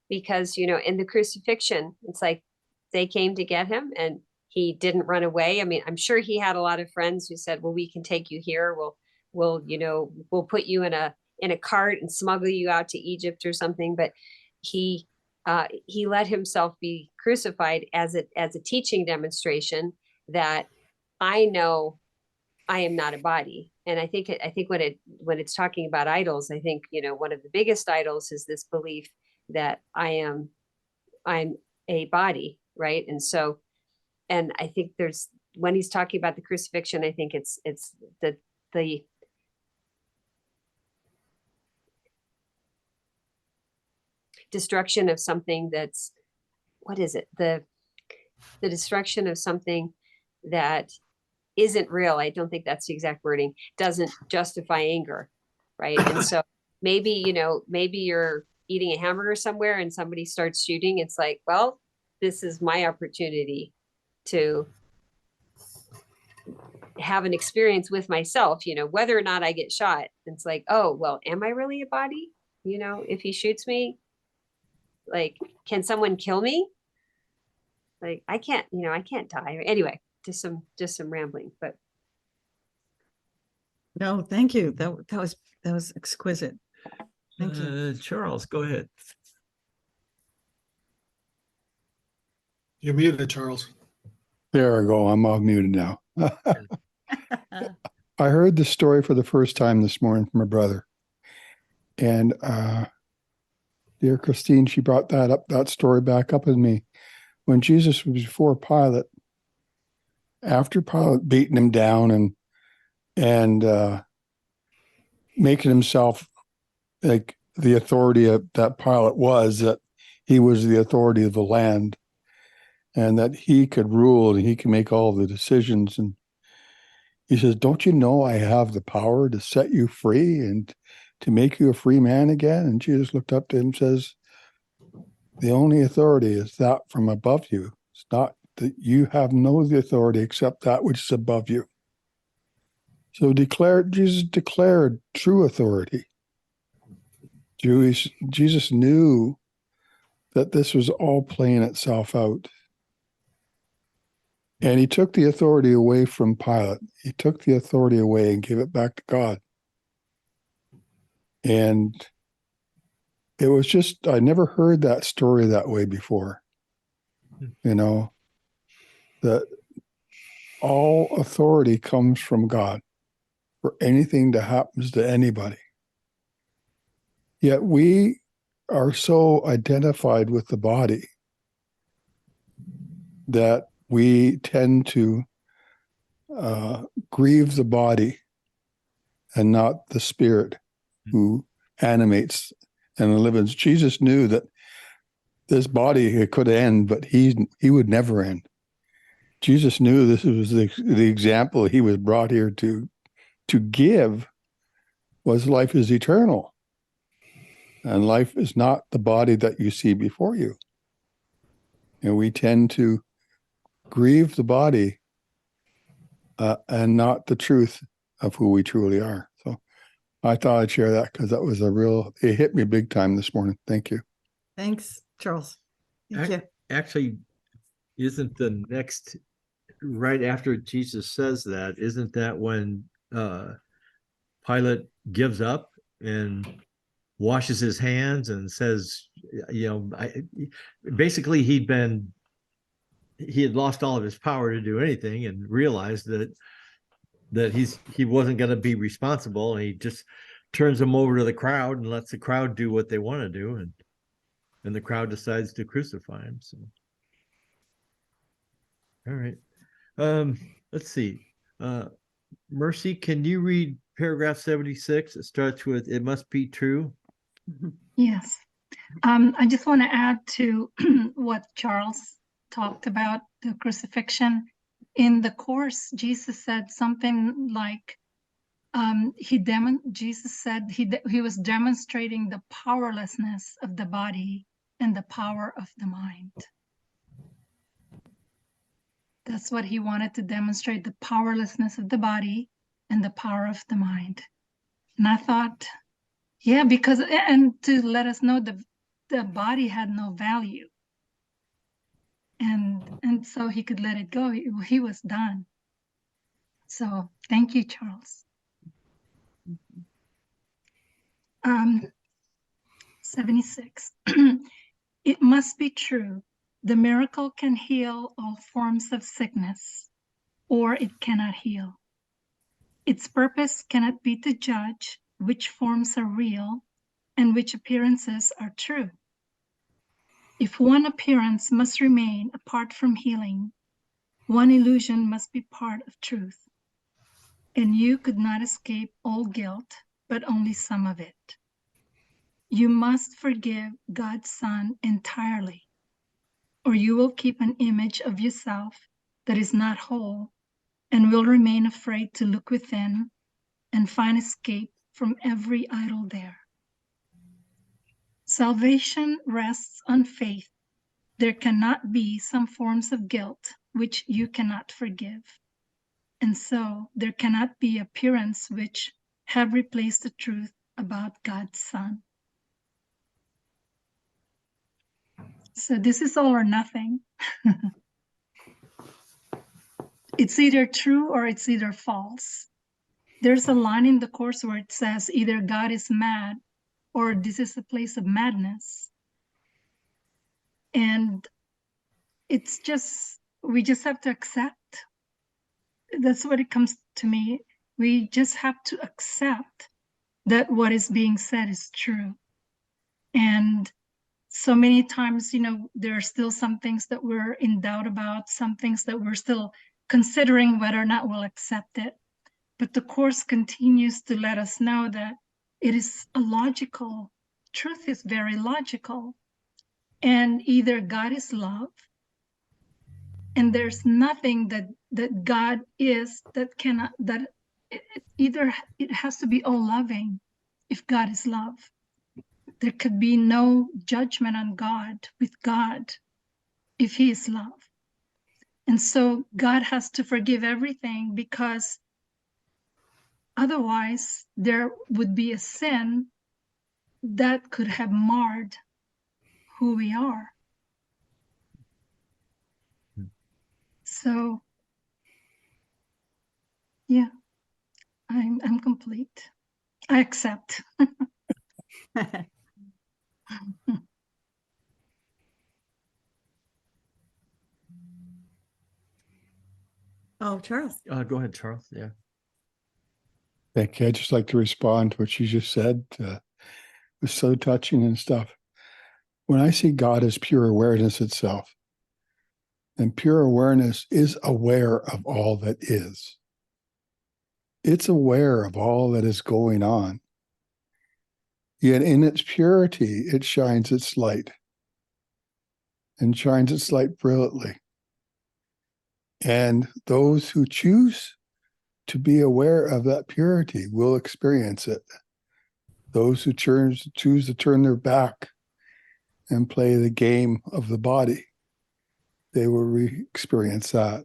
because, in the crucifixion, it's like they came to get him and he didn't run away. I mean, I'm sure he had a lot of friends who said, well, we can take you here. We'll put you in a cart and smuggle you out to Egypt or something. But he let himself be crucified as a teaching demonstration that I know I am not a body. And I think when it's talking about idols, I think, one of the biggest idols is this belief that I'm a body, right? And I think when he's talking about the crucifixion, I think it's the destruction of something that's, what is it? The destruction of something that isn't real. I don't think that's the exact wording, doesn't justify anger, right? And so maybe you're eating a hamburger somewhere and somebody starts shooting. It's like, well, this is my opportunity to have an experience with myself, whether or not I get shot. It's like, oh, well, am I really a body? If he shoots me, like, can someone kill me? Like, I can't die. Anyway, just some rambling, but No, thank you. That was exquisite. Thank you. Charles, go ahead. You're muted, Charles. There I go. I'm off muted now. I heard the story for the first time this morning from my brother. And dear Christine, she brought that story back up with me. When Jesus was before Pilate, after Pilate beating him down and making himself like the authority that Pilate was, that he was the authority of the land and that he could rule and he could make all the decisions. And he says, don't you know I have the power to set you free and to make you a free man again? And Jesus looked up to him and says, the only authority is that from above you. It's not that you have no authority except that which is above you. So Jesus declared true authority. Jesus knew that this was all playing itself out. And he took the authority away from Pilate. He took the authority away and gave it back to God. And it was just, I never heard that story that way before. That all authority comes from God for anything that happens to anybody. Yet we are so identified with the body that we tend to grieve the body and not the spirit who animates and lives. Jesus knew that this body, it could end, but he would never end. Jesus knew this was the example he was brought here to give, was life is eternal. And life is not the body that you see before you. And we tend to grieve the body and not the truth of who we truly are. So I thought I'd share that because that was it hit me big time this morning. Thank you. Thanks, Charles. Thank you. Actually, isn't the next, right after Jesus says that, isn't that when Pilate gives up and washes his hands and says, basically he had lost all of his power to do anything and realized that he wasn't going to be responsible, and he just turns him over to the crowd and lets the crowd do what they want to do, and the crowd decides to crucify him. So, all right, let's see. Mercy, can you read paragraph 76? It starts with, "It must be true." Yes. I just want to add to what Charles talked about, the crucifixion. In the course, Jesus said something like, Jesus said he was demonstrating the powerlessness of the body and the power of the mind. That's what he wanted to demonstrate, the powerlessness of the body and the power of the mind. And I thought, yeah, and to let us know the body had no value. and so he could let it go. He was done. So thank you, Charles. 76. It must be true. The miracle can heal all forms of sickness, or it cannot heal. Its purpose cannot be to judge which forms are real and which appearances are true. If one appearance must remain apart from healing, one illusion must be part of truth. And you could not escape all guilt, but only some of it. You must forgive God's Son entirely, or you will keep an image of yourself that is not whole and will remain afraid to look within and find escape from every idol there. Salvation rests on faith. There cannot be some forms of guilt which you cannot forgive. And so there cannot be appearance which have replaced the truth about God's Son. So this is all or nothing. It's either true or it's either false. There's a line in the Course where it says either God is mad or this is a place of madness. And it's just, we just have to accept. That's what it comes to me. We just have to accept that what is being said is true. And so many times, there are still some things that we're in doubt about, some things that we're still considering whether or not we'll accept it. But the Course continues to let us know that it is a logical, truth is very logical. And either God is love, and there's nothing that God is that cannot, either it has to be all loving if God is love. There could be no judgment on God with God if he is love. And so God has to forgive everything, because otherwise there would be a sin that could have marred who we are. So yeah, I'm complete. I accept. Oh, Charles. Go ahead, Charles. Yeah. Thank you. I'd just like to respond to what you just said. It was so touching and stuff. When I see God as pure awareness itself, and pure awareness is aware of all that is. It's aware of all that is going on. Yet in its purity, it shines its light, and shines its light brilliantly. And those who choose to be aware of that purity will experience it. Those who choose to turn their back and play the game of the body, they will experience that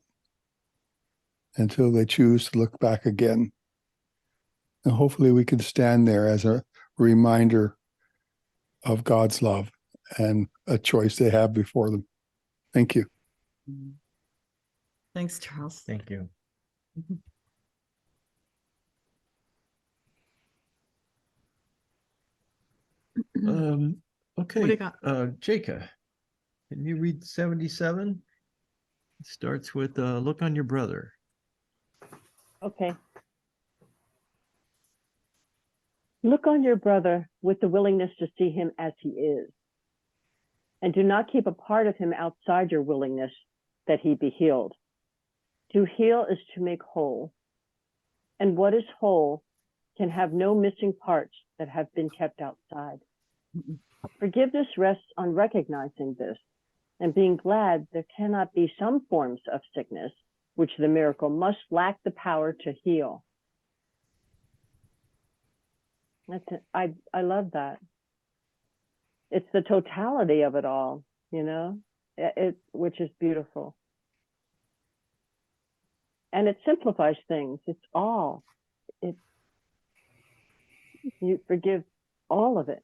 until they choose to look back again. And hopefully we can stand there as a reminder of God's love and a choice they have before them. Thank you. Thanks, Charles. Thank you. Okay. What do you got? Jacob, can you read 77? It starts with look on your brother. Okay. Look on your brother with the willingness to see him as he is, and do not keep a part of him outside your willingness that he be healed. To heal is to make whole, and what is whole can have no missing parts that have been kept outside. Forgiveness rests on recognizing this and being glad there cannot be some forms of sickness which the miracle must lack the power to heal. That's it. I love that. It's the totality of it all, which is beautiful. And it simplifies things. You forgive all of it.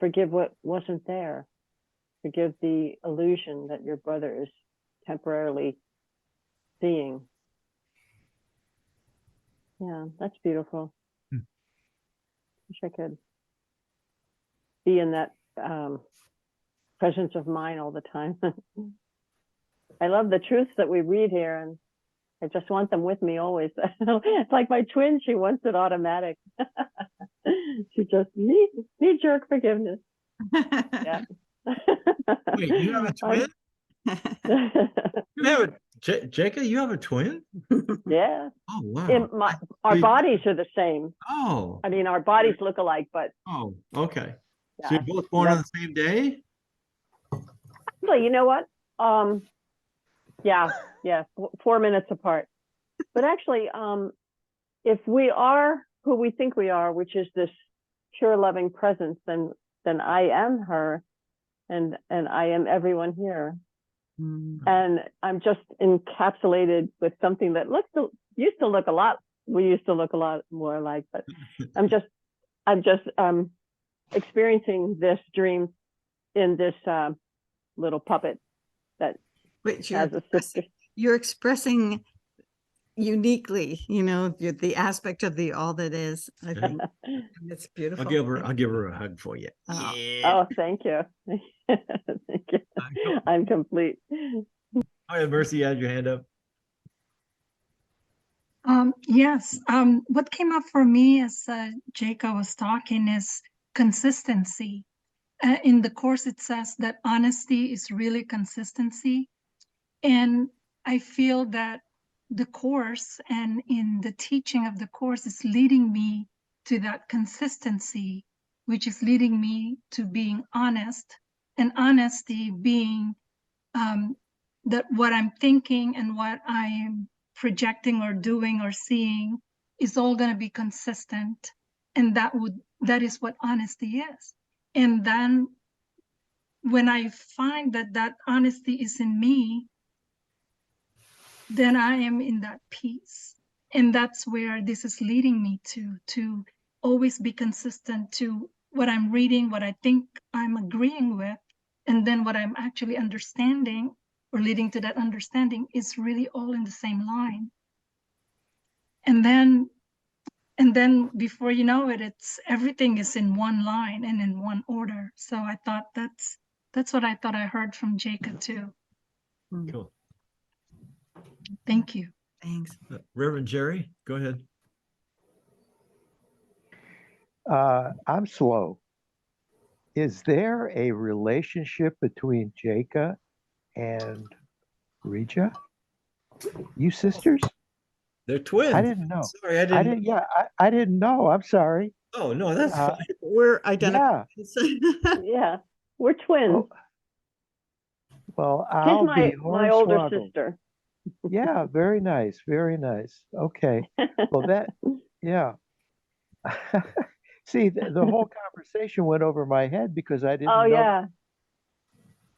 Forgive what wasn't there. Forgive the illusion that your brother is temporarily seeing. Yeah, that's beautiful. Hmm. Wish I could be in that presence of mind all the time. I love the truths that we read here, and I just want them with me always. It's like my twin, she wants it automatic. She just knee jerk forgiveness. Yeah. Wait, you have a twin? You have a Jacob, you have a twin? Yeah. Oh, wow. In our you- bodies are the same. Oh, I mean, our bodies look alike, but oh, okay. So yeah. you're both born on the same day? Actually, you know what? Yeah, 4 minutes apart. But actually, if we are who we think we are, which is this pure loving presence, then I am her, and I am everyone here. And I'm just encapsulated with something that used to look a lot more alike, but I'm just experiencing this dream in this little puppet that Which has a sister. you're expressing uniquely, the aspect of the all that is, I think. And it's beautiful. I'll give her a hug for you. Oh. Oh, thank you. Thank you. I'm complete. Oh, yeah, Mercy, you had your hand up. Yes. What came up for me as Jacob was talking is consistency. In the course, it says that honesty is really consistency. And I feel that the course and in the teaching of the course is leading me to that consistency, which is leading me to being honest, and honesty being that what I'm thinking and what I'm projecting or doing or seeing is all going to be consistent. And that is what honesty is. And then when I find that honesty is in me, then I am in that peace. And that's where this is leading me to always be consistent to what I'm reading, what I think I'm agreeing with, and then what I'm actually understanding or leading to that understanding is really all in the same line. And then before you know it, it's everything is in one line and in one order. So I thought that's what I thought I heard from Jacob too. Cool. Thank you. Thanks. Reverend Jerry, go ahead. I'm slow. Is there a relationship between Jacob and Reja? You sisters? They're twins. I didn't know. Sorry, I I didn't. didn't. Yeah, I didn't know. I'm sorry. Oh, no, that's fine. We're identical. Yeah. Yeah, we're twins. Oh, well, She's I'll be my older hornswoggled. sister. Yeah, very nice. Very nice. Okay. Well, yeah. See, the whole conversation went over my head because I didn't Oh know.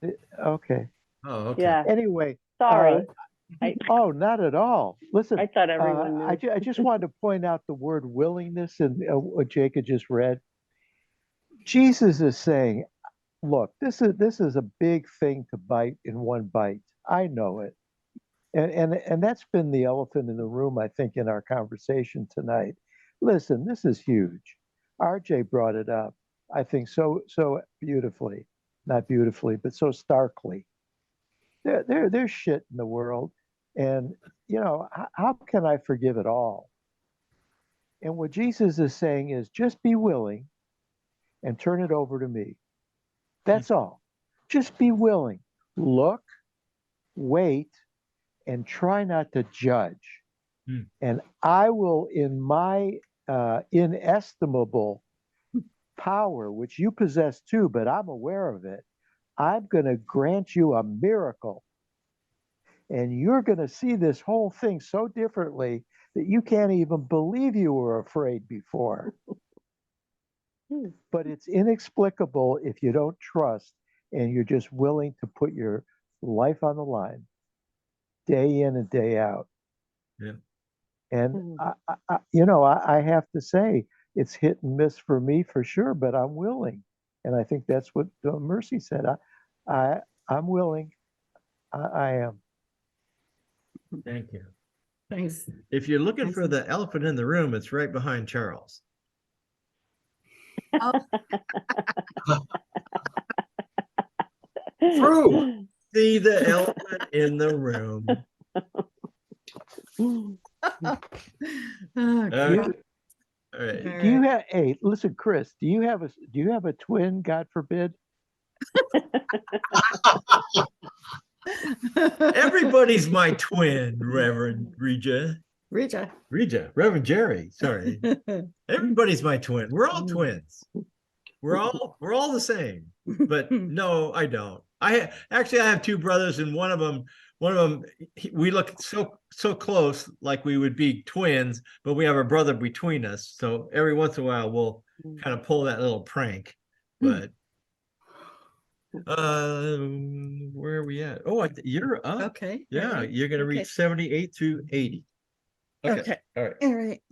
yeah, Okay. Oh, okay. yeah. Anyway. Sorry. Oh, not at all. Listen, I thought everyone knew. I just wanted to point out the word willingness and what Jacob just read. Jesus is saying, look, this is a big thing to bite in one bite. I know it. And that's been the elephant in the room, I think, in our conversation tonight. Listen, this is huge. RJ brought it up, I think, so beautifully, not beautifully, but so starkly. There's shit in the world, and how can I forgive it all? And what Jesus is saying is just be willing and turn it over to me. That's all. Just be willing. Look, wait, and try not to judge. And I will, in my inestimable power, which you possess too, but I'm aware of it, I'm going to grant you a miracle. And you're going to see this whole thing so differently that you can't even believe you were afraid before. But it's inexplicable if you don't trust and you're just willing to put your life on the line day in and day out. Yeah. And I have to say it's hit and miss for me for sure, but I'm willing. And I think that's what Mercy said. I'm willing. I am. Thank you. Thanks. If you're looking Thanks. for the elephant in the room, it's right behind Charles. True. See the elephant in the room. Oh, All God. right. All right. All Do you right. have, hey, listen, Chris, do you have a twin, God forbid? Everybody's my twin, Reverend Reja. Reja. Reverend Jerry. Sorry. Everybody's my twin. We're all twins. We're all the same. But no, I don't. I have two brothers, and one of them, we look so close, like we would be twins, but we have a brother between us. So every once in a while, we'll kind of pull that little prank. But where are we at? Oh, you're up. Okay. Yeah, all right, you're gonna okay. read 78 through 80. Okay. All right. All right.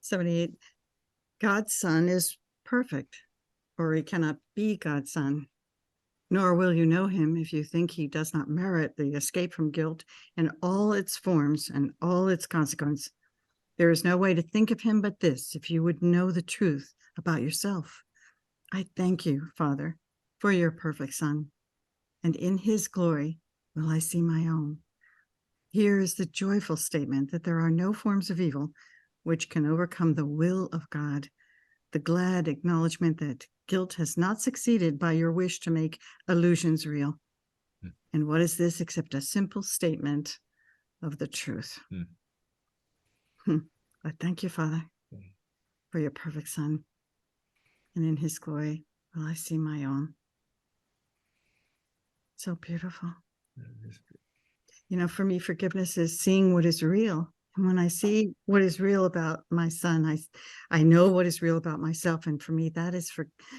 78. God's Son is perfect, or he cannot be God's Son. Nor will you know him if you think he does not merit the escape from guilt in all its forms and all its consequence. There is no way to think of him but this, if you would know the truth about yourself. I thank you, Father, for your perfect Son, and in his glory will I see my own. Here is the joyful statement that there are no forms of evil which can overcome the will of God, the glad acknowledgement that guilt has not succeeded by your wish to make illusions real. And what is this except a simple statement of the truth? I thank you, Father, for your perfect Son, and in his glory will I see my own. So beautiful. You know, for me, forgiveness is seeing what is real. And when I see what is real about my son, I know what is real about myself. And for me, that's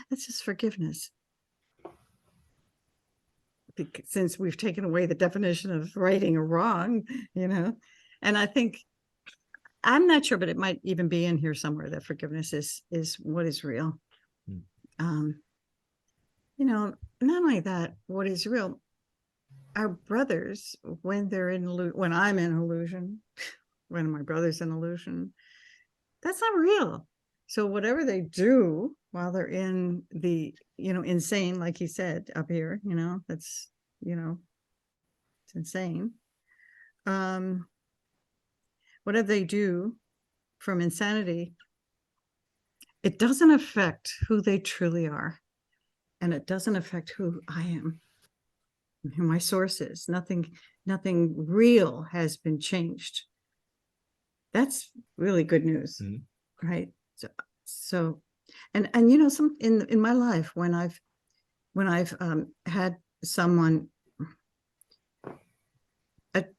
just forgiveness. Since we've taken away the definition of righting or wrong, you know, and I think, I'm not sure, but it might even be in here somewhere that forgiveness is what is real. You know, not only that, what is real, our brothers, when I'm in illusion, when my brother's in illusion, that's not real. So whatever they do while they're in the, insane, like he said up here, that's, it's insane. Whatever they do from insanity, it doesn't affect who they truly are. And it doesn't affect who I am, who my source is. Nothing real has been changed. That's really good news, right? So, and some in my life when I've had someone,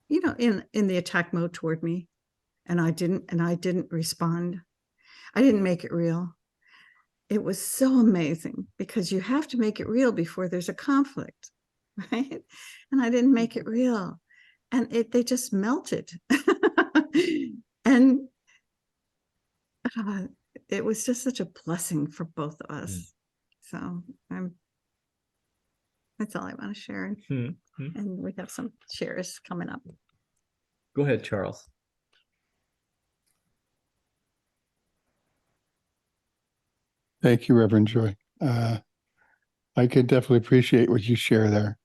in the attack mode toward me, and I didn't respond. I didn't make it real. It was so amazing because you have to make it real before there's a conflict, right? And I didn't make it real, and they just melted. And it was just such a blessing for both of us. So that's all I want to share. And we have some shares coming up. Go ahead, Charles. Thank you, Reverend Joy. I could definitely appreciate what you share there.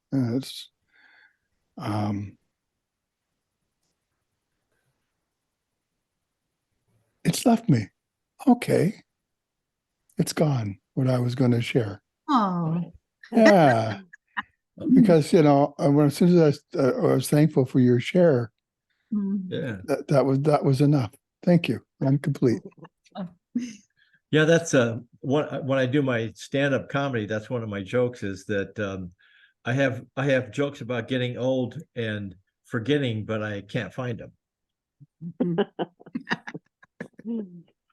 It's left me. Okay. It's gone, what I was going to share. Oh. Yeah. Because, as soon as I was thankful for your share, Yeah. that was enough. Thank you. I'm complete. Yeah, that's when I do my stand-up comedy, that's one of my jokes is that I have jokes about getting old and forgetting, but I can't find them.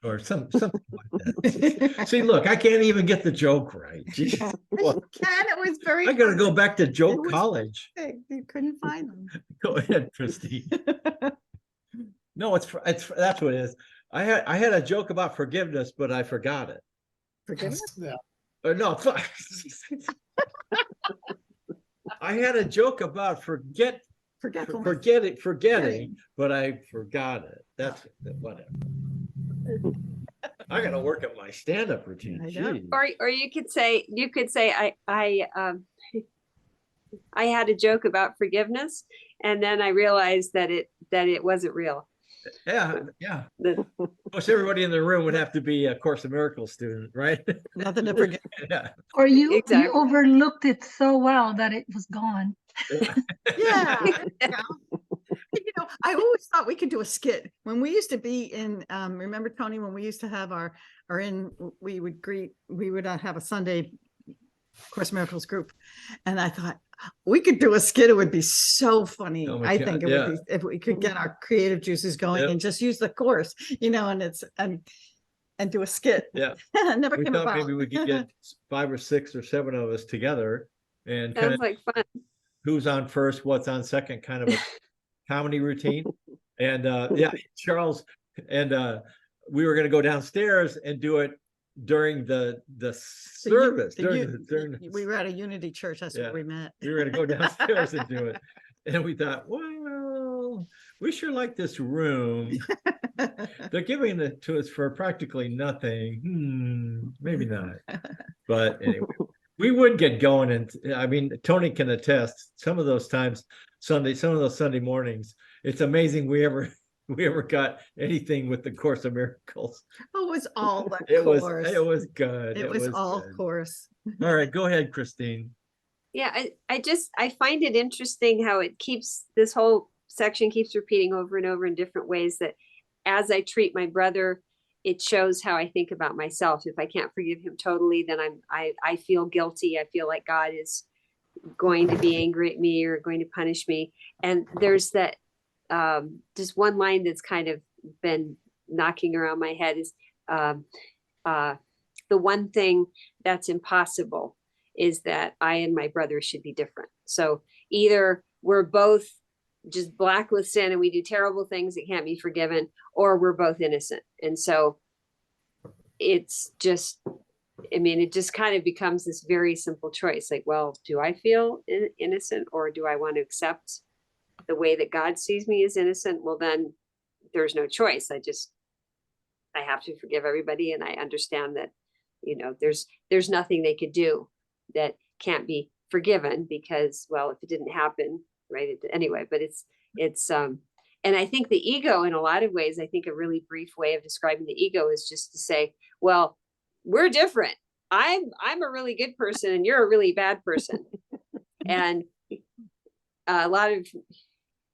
Or something like that. See, look, I can't even get the joke right. Jeez. Well, It was very I gotta go back to joke college. You couldn't find them. Go ahead, Christy. No, it's that's what it is. I had a joke about forgiveness, but I forgot it. Forgiveness? Yeah. No. I had a joke about forgetting, but I forgot it. That's whatever. I gotta work at my stand-up routine. I know. Gee. Or you could say I had a joke about forgiveness, and then I realized that it wasn't real. Yeah, yeah. The- Of course, everybody in the room would have to be a Course in Miracles student, right? Nothing to forget. Yeah. Or you Exactly. overlooked it so well that it was gone. Yeah. there you go. I always thought we could do a skit when we used to be in, remember, Tony, when we used to have we would have a Sunday Course in Miracles group. And I thought we could do a skit. It would be so funny. Oh my I God, think it yeah. would be, if we could get our creative juices going Yep. and just use the course, and do a skit. Yeah. Never We came thought about. maybe we could get 5 or 6 or 7 of us together and kind Sounds of like fun. who's on first, what's on second, kind of a comedy routine. And yeah, Charles and we were going to go downstairs and do it during the service. We were at a Unity church. That's Yeah. where we met. We were going to go downstairs and do it. And we thought, well, we sure like this room. They're giving it to us for practically nothing. Maybe not. But anyway, we would get going. And I mean, Tony can attest, some of those times, some of those Sunday mornings, it's amazing we ever got anything with the Course of Miracles. Oh, it was all the It was good. It was all good. course. All right, go ahead, Christine. Yeah, I find it interesting how this whole section keeps repeating over and over in different ways, that as I treat my brother, it shows how I think about myself. If I can't forgive him totally, then I feel guilty. I feel like God is going to be angry at me or going to punish me. And there's that just one line that's kind of been knocking around my head is the one thing that's impossible is that I and my brother should be different. So either we're both just black with sin and we do terrible things that can't be forgiven, or we're both innocent. And so it's just, I mean, it just kind of becomes this very simple choice. Like, well, do I feel innocent, or do I want to accept the way that God sees me as innocent? Well, then there's no choice. I have to forgive everybody. And I understand that, there's nothing they could do that can't be forgiven because, well, if it didn't happen, right. Anyway, but it's and I think the ego, in a lot of ways, I think a really brief way of describing the ego is just to say, well, we're different. I'm a really good person and you're a really bad person. And a lot of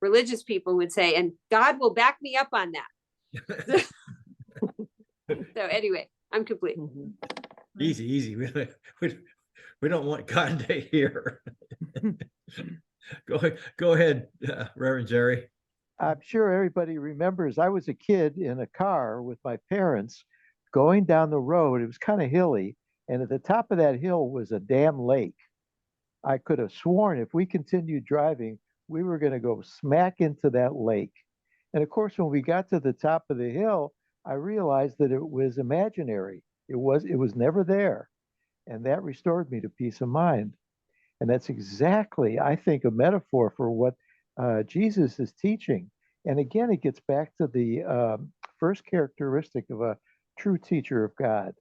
religious people would say, and God will back me up on that. So anyway, I'm complete. Easy. We don't want God to hear. Go ahead, Reverend Jerry. I'm sure everybody remembers I was a kid in a car with my parents going down the road. It was kind of hilly, and at the top of that hill was a damn lake. I could have sworn if we continued driving, we were going to go smack into that lake. And of course, when we got to the top of the hill, I realized that it was imaginary. It was never there. And that restored me to peace of mind. And that's exactly, I think, a metaphor for what Jesus is teaching. And again, it gets back to the first characteristic of a true teacher of God.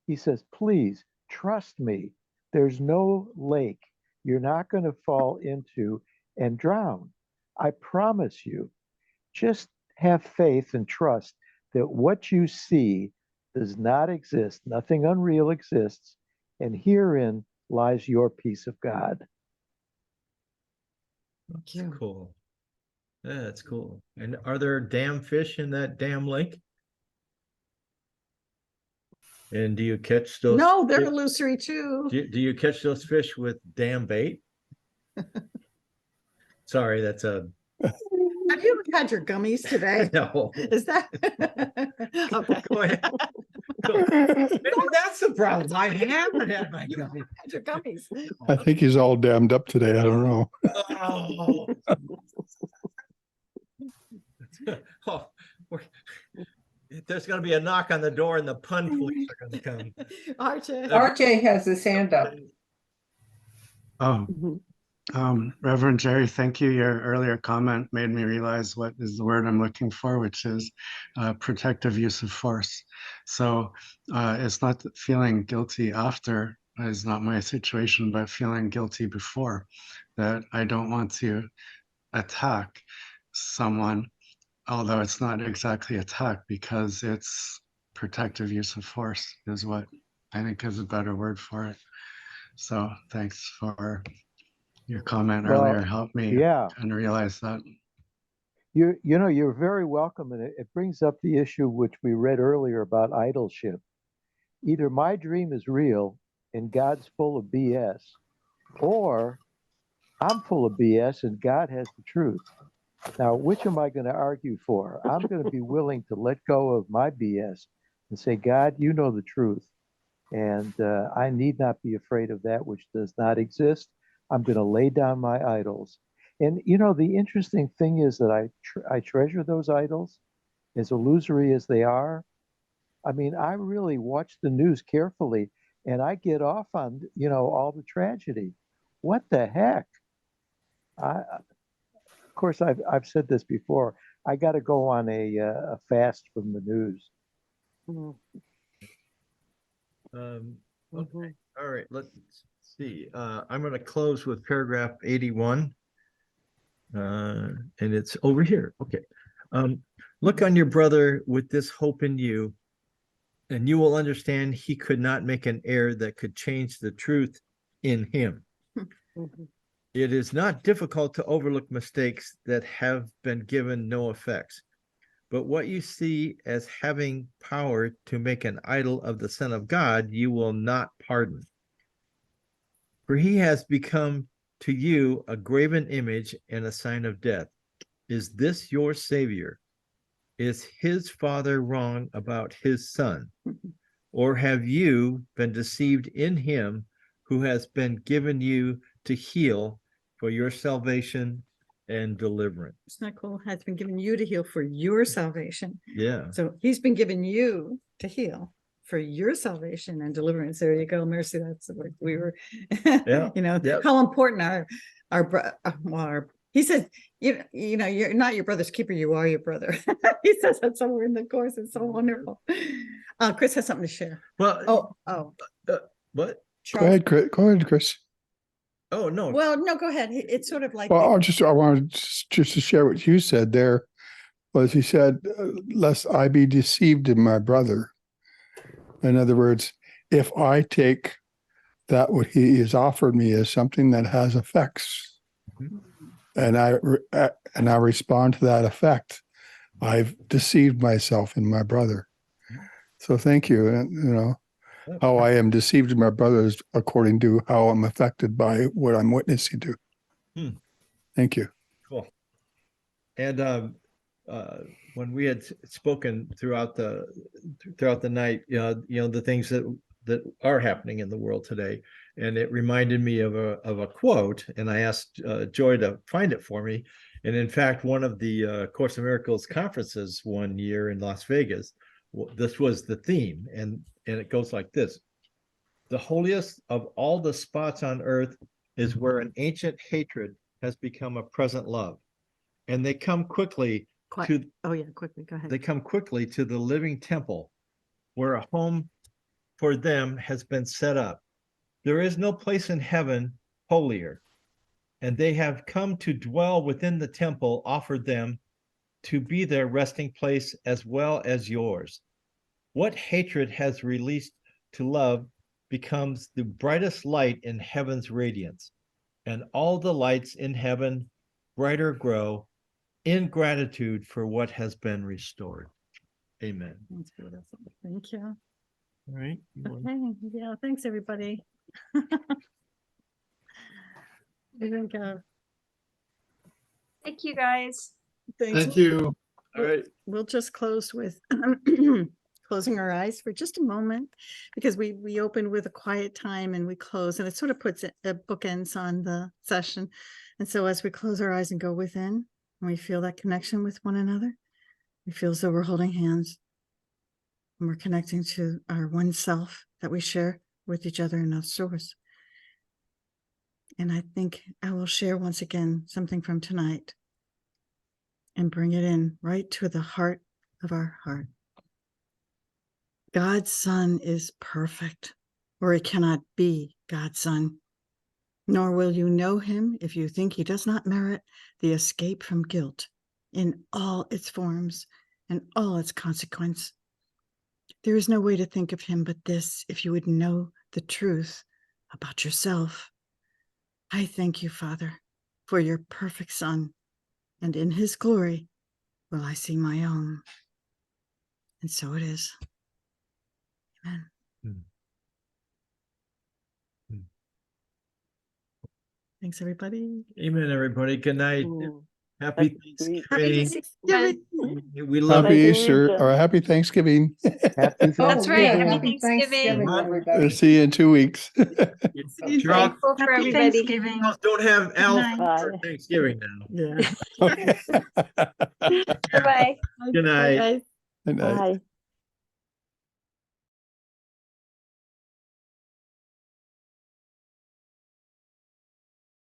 He says, please trust me. There's no lake you're not going to fall into and drown. I promise you. Just have faith and trust that what you see does not exist. Nothing unreal exists. And herein lies your peace of God. That's cool. Yeah, that's cool. And are there damn fish in that damn lake? And do you catch those? No, they're illusory too. Do you catch those fish with damn bait? Sorry, that's a. Have you had your gummies today? No. Is that okay? Go ahead. Maybe that's the problem. I haven't had my You gummies. had your gummies. I think he's all damned up today. I don't know. Oh. Oh, There's gonna be a knock on the door and the pun police are gonna come. RJ. RJ has his hand up. Oh, Mhm. Reverend Jerry, thank you. Your earlier comment made me realize what is the word I'm looking for, which is protective use of force. So it's not that feeling guilty after is not my situation, but feeling guilty before, that I don't want to attack someone, although it's not exactly attack because it's protective use of force is what I think is a better word for it. So thanks for your comment Well, earlier, helped me yeah, kind of realize that. you know, you're very welcome, and it brings up the issue which we read earlier about idolship. Either my dream is real and God's full of BS, or I'm full of BS and God has the truth. Now, which am I going to argue for? I'm going to be willing to let go of my BS and say, God, you know the truth. And I need not be afraid of that which does not exist. I'm going to lay down my idols. And, you know, the interesting thing is that I treasure those idols, as illusory as they are. I mean, I really watch the news carefully and I get off on, you know, all the tragedy. What the heck? Of course, I've said this before. I got to go on a fast from the news. Mhm. Okay, all right, let's see. I'm gonna close with paragraph 81. And it's over here. Okay. Look on your brother with this hope in you, and you will understand he could not make an error that could change the truth in him. Mhm. It is not difficult to overlook mistakes that have been given no effects, but what you see as having power to make an idol of the Son of God, you will not pardon. For he has become to you a graven image and a sign of death. Is this your Savior? Is his Father wrong about his Son? Or have you been deceived in him who has been given you to heal for your salvation and deliverance? Isn't that cool? Has been given you to heal for your salvation. Yeah. So he's been given you to heal for your salvation and deliverance. There you go, Mercy. That's what we were, Yeah, you know, yeah. how important he says, you know, you're not your brother's keeper, you are your brother. He says that somewhere in the course. It's so wonderful. Chris has something to share. Well, what? Go ahead, Chris. Go ahead, Chris. Oh, no. Well, no, go ahead. It's sort of like, Well, I wanted just to share what you said there. Was he said, lest I be deceived in my brother. In other words, if I take that what he has offered me as something that has effects, and I respond to that effect, I've deceived myself in my brother. So thank you. And you know how I am deceived in my brother is according to how I'm affected by what I'm witnessing to. Thank you. Cool. And when we had spoken throughout the night, you know the things that are happening in the world today, and it reminded me of a quote, and I asked Joy to find it for me. And in fact, one of the Course in Miracles conferences one year in Las Vegas, this was the theme, and it goes like this: the holiest of all the spots on earth is where an ancient hatred has become a present love, and they come quickly to quickly, go ahead. they come quickly to the living temple where a home for them has been set up. There is no place in heaven holier, and they have come to dwell within the temple offered them to be their resting place as well as yours. What hatred has released to love becomes the brightest light in heaven's radiance, and all the lights in heaven brighter grow in gratitude for what has been restored. Amen. That's beautiful. Thank you. All right. Okay. Yeah. Thanks, everybody. I think, Thank you, guys. thanks. Thank you. All right. We'll just close with closing our eyes for just a moment, because we open with a quiet time and we close, and it sort of puts bookends on the session. And so as we close our eyes and go within, and we feel that connection with one another, we feel as though we're holding hands. And we're connecting to our one self that we share with each other in our source. And I think I will share once again something from tonight and bring it in right to the heart of our heart. God's Son is perfect, or he cannot be God's Son. Nor will you know him if you think he does not merit the escape from guilt in all its forms and all its consequence. There is no way to think of him but this, if you would know the truth about yourself. I thank you, Father, for your perfect Son, and in his glory will I see my own. And so it is. Amen. Thanks, everybody. Amen, everybody. Good night. Ooh, Happy that's sweet. Happy Thanksgiving. Thanksgiving. We love Happy Thank you, Easter Reja. or happy Thanksgiving. Happy That's right. yeah, Happy happy Thanksgiving, Huh? everybody. See you in 2 weeks. you. Charles, Thankful for Happy everybody. Thanksgiving. don't have Al night. for Bye. Thanksgiving now. Yeah. Okay. Bye-bye. Good night. Bye, guys. Good night. Bye.